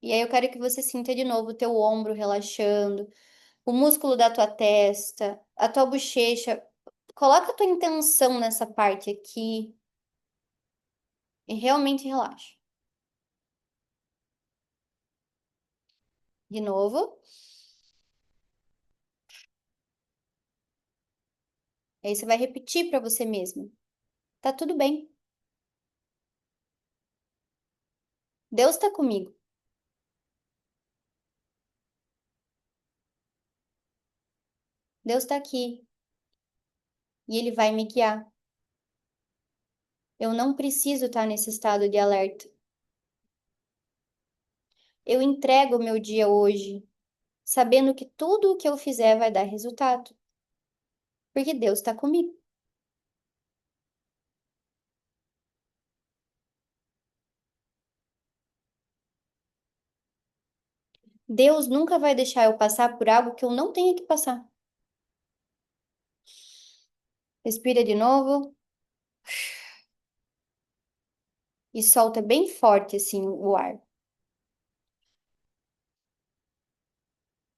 Speaker 1: E aí eu quero que você sinta de novo o teu ombro relaxando, o músculo da tua testa, a tua bochecha. Coloca a tua intenção nessa parte aqui e realmente relaxa. De novo. Aí você vai repetir para você mesmo. Tá tudo bem. Deus tá comigo. Deus tá aqui e ele vai me guiar. Eu não preciso estar nesse estado de alerta. Eu entrego o meu dia hoje, sabendo que tudo o que eu fizer vai dar resultado, porque Deus está comigo. Deus nunca vai deixar eu passar por algo que eu não tenha que passar. Respira de novo e solta bem forte assim o ar.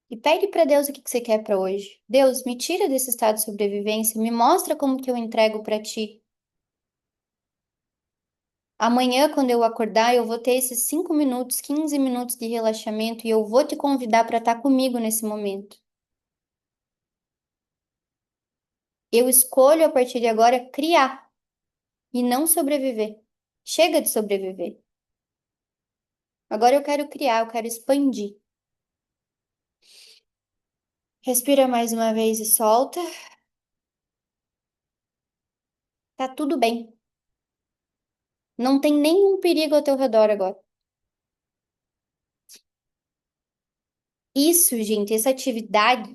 Speaker 1: E pede para Deus o que você quer para hoje. Deus, me tira desse estado de sobrevivência, me mostra como que eu entrego para ti. Amanhã, quando eu acordar, eu vou ter esses 5 minutos, 15 minutos de relaxamento e eu vou te convidar para estar comigo nesse momento. Eu escolho a partir de agora criar e não sobreviver. Chega de sobreviver. Agora eu quero criar, eu quero expandir. Respira mais uma vez e solta. Tá tudo bem. Não tem nenhum perigo ao teu redor agora. Isso, gente, essa atividade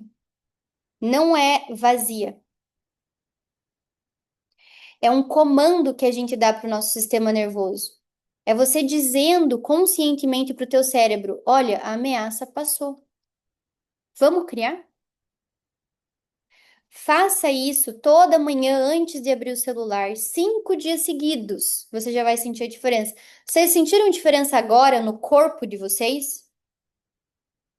Speaker 1: não é vazia. É um comando que a gente dá para o nosso sistema nervoso. É você dizendo conscientemente para o teu cérebro: olha, a ameaça passou. Vamos criar? Faça isso toda manhã antes de abrir o celular, 5 dias seguidos. Você já vai sentir a diferença. Vocês sentiram diferença agora no corpo de vocês?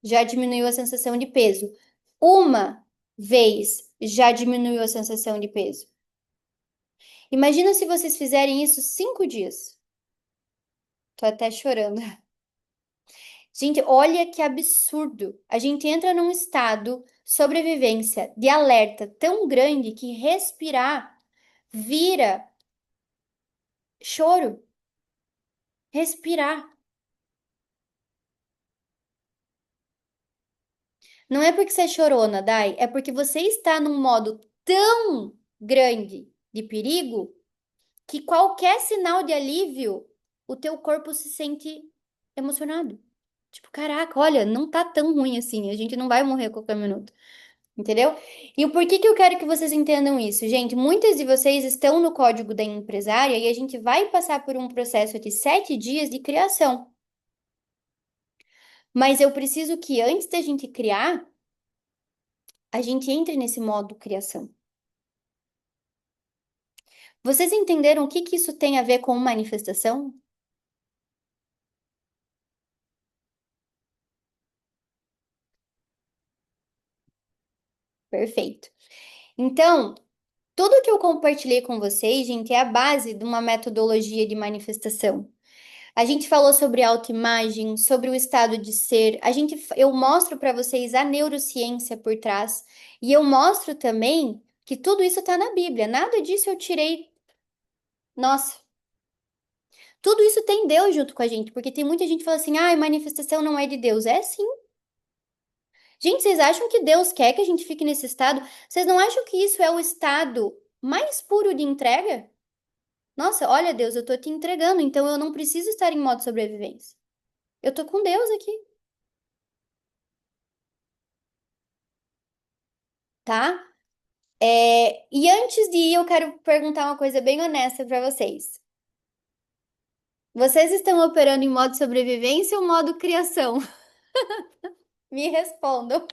Speaker 1: Já diminuiu a sensação de peso. Uma vez já diminuiu a sensação de peso? Imagina se vocês fizerem isso 5 dias. Tô até chorando. Gente, olha que absurdo. A gente entra num estado sobrevivência de alerta tão grande que respirar vira choro. Respirar. Não é porque você é chorona, Dai, é porque você está num modo tão grande de perigo que qualquer sinal de alívio, o teu corpo se sente emocionado. Tipo, caraca, olha, não tá tão ruim assim, a gente não vai morrer a qualquer minuto. Entendeu? E o porquê que eu quero que vocês entendam isso, gente? Muitas de vocês estão no código da empresária e a gente vai passar por um processo de 7 dias de criação. Mas eu preciso que antes da gente criar, a gente entre nesse modo criação. Vocês entenderam o que que isso tem a ver com manifestação? Perfeito. Então, tudo que eu compartilhei com vocês, gente, é a base de uma metodologia de manifestação. A gente falou sobre autoimagem, sobre o estado de ser. Eu mostro para vocês a neurociência por trás e eu mostro também que tudo isso está na Bíblia. Nada disso eu tirei. Nossa, tudo isso tem Deus junto com a gente, porque tem muita gente que fala assim: "Ah, manifestação não é de Deus". É sim. Gente, vocês acham que Deus quer que a gente fique nesse estado? Vocês não acham que isso é o estado mais puro de entrega? Nossa, olha, Deus, eu tô te entregando, então eu não preciso estar em modo sobrevivência. Eu tô com Deus aqui, tá? E antes de ir, eu quero perguntar uma coisa bem honesta para vocês. Vocês estão operando em modo sobrevivência ou modo criação? Me respondam.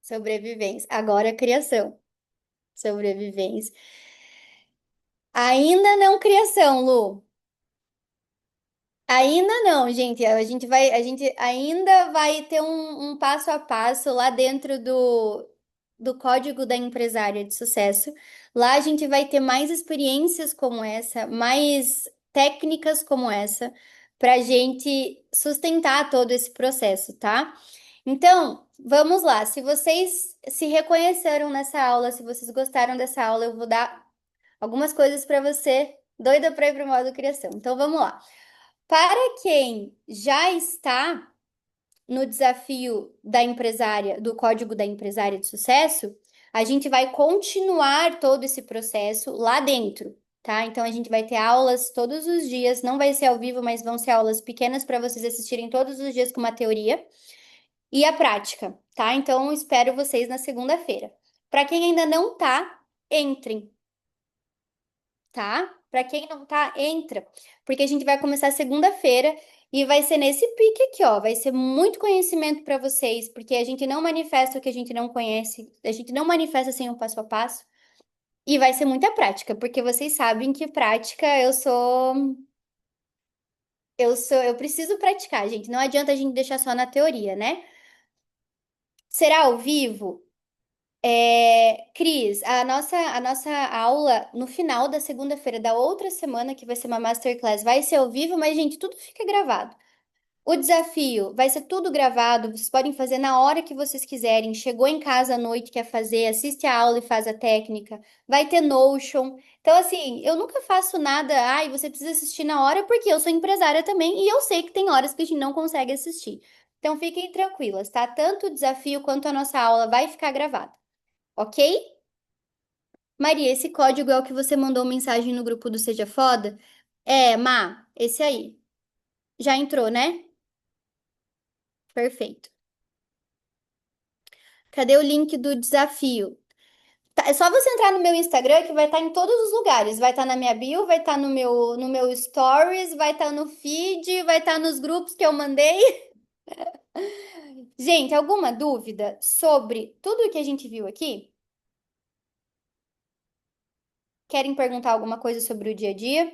Speaker 1: Sobrevivência. Agora criação. Sobrevivência. Ainda não criação, Lu. Ainda não, gente. A gente ainda vai ter um passo a passo lá dentro do código da empresária de sucesso. Lá a gente vai ter mais experiências como essa, mais técnicas como essa, para a gente sustentar todo esse processo, tá? Então, vamos lá. Se vocês se reconheceram nessa aula, se vocês gostaram dessa aula, eu vou dar algumas coisas para você, doida para ir para o modo criação. Então, vamos lá. Para quem já está no desafio da empresária, do código da empresária de sucesso, a gente vai continuar todo esse processo lá dentro, tá? Então a gente vai ter aulas todos os dias, não vai ser ao vivo, mas vão ser aulas pequenas para vocês assistirem todos os dias com uma teoria e a prática, tá? Então espero vocês na segunda-feira. Para quem ainda não tá, entrem, tá? Para quem não tá, entra, porque a gente vai começar segunda-feira e vai ser nesse pique aqui, ó. Vai ser muito conhecimento para vocês, porque a gente não manifesta o que a gente não conhece, a gente não manifesta sem um passo a passo. E vai ser muita prática, porque vocês sabem que prática eu preciso praticar, gente. Não adianta a gente deixar só na teoria, né? Será ao vivo? Cris, a nossa aula no final da segunda-feira da outra semana, que vai ser uma masterclass, vai ser ao vivo, mas, gente, tudo fica gravado. O desafio vai ser tudo gravado, vocês podem fazer na hora que vocês quiserem. Chegou em casa à noite, quer fazer, assiste a aula e faz a técnica. Vai ter Notion. Então, assim, eu nunca faço nada, ai, você precisa assistir na hora, porque eu sou empresária também e eu sei que tem horas que a gente não consegue assistir. Então, fiquem tranquilas, tá? Tanto o desafio quanto a nossa aula vai ficar gravado, ok? Maria, esse código é o que você mandou mensagem no grupo do Seja Foda? É, Má, esse aí. Já entrou, né? Perfeito. Cadê o link do desafio? É só você entrar no meu Instagram que vai estar em todos os lugares. Vai estar na minha bio, vai estar no meu stories, vai estar no feed, vai estar nos grupos que eu mandei. Gente, alguma dúvida sobre tudo o que a gente viu aqui? Querem perguntar alguma coisa sobre o dia a dia?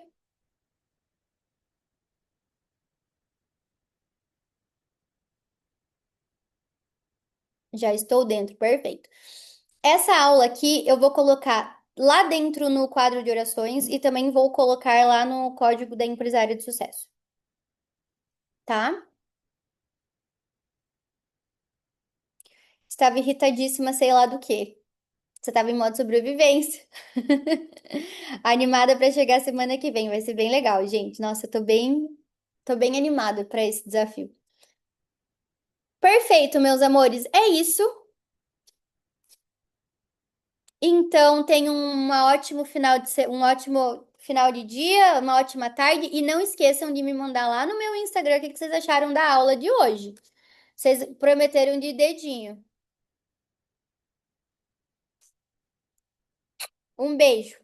Speaker 1: Já estou dentro, perfeito. Essa aula aqui eu vou colocar lá dentro no quadro de orações e também vou colocar lá no código da empresária de sucesso, tá? Estava irritadíssima, sei lá do quê. Você estava em modo sobrevivência. Animada para chegar semana que vem, vai ser bem legal, gente. Nossa, tô bem animada para esse desafio. Perfeito, meus amores. É isso. Então, tenham um ótimo final de dia, uma ótima tarde e não esqueçam de me mandar lá no meu Instagram o que que vocês acharam da aula de hoje. Vocês prometeram de dedinho. Um beijo.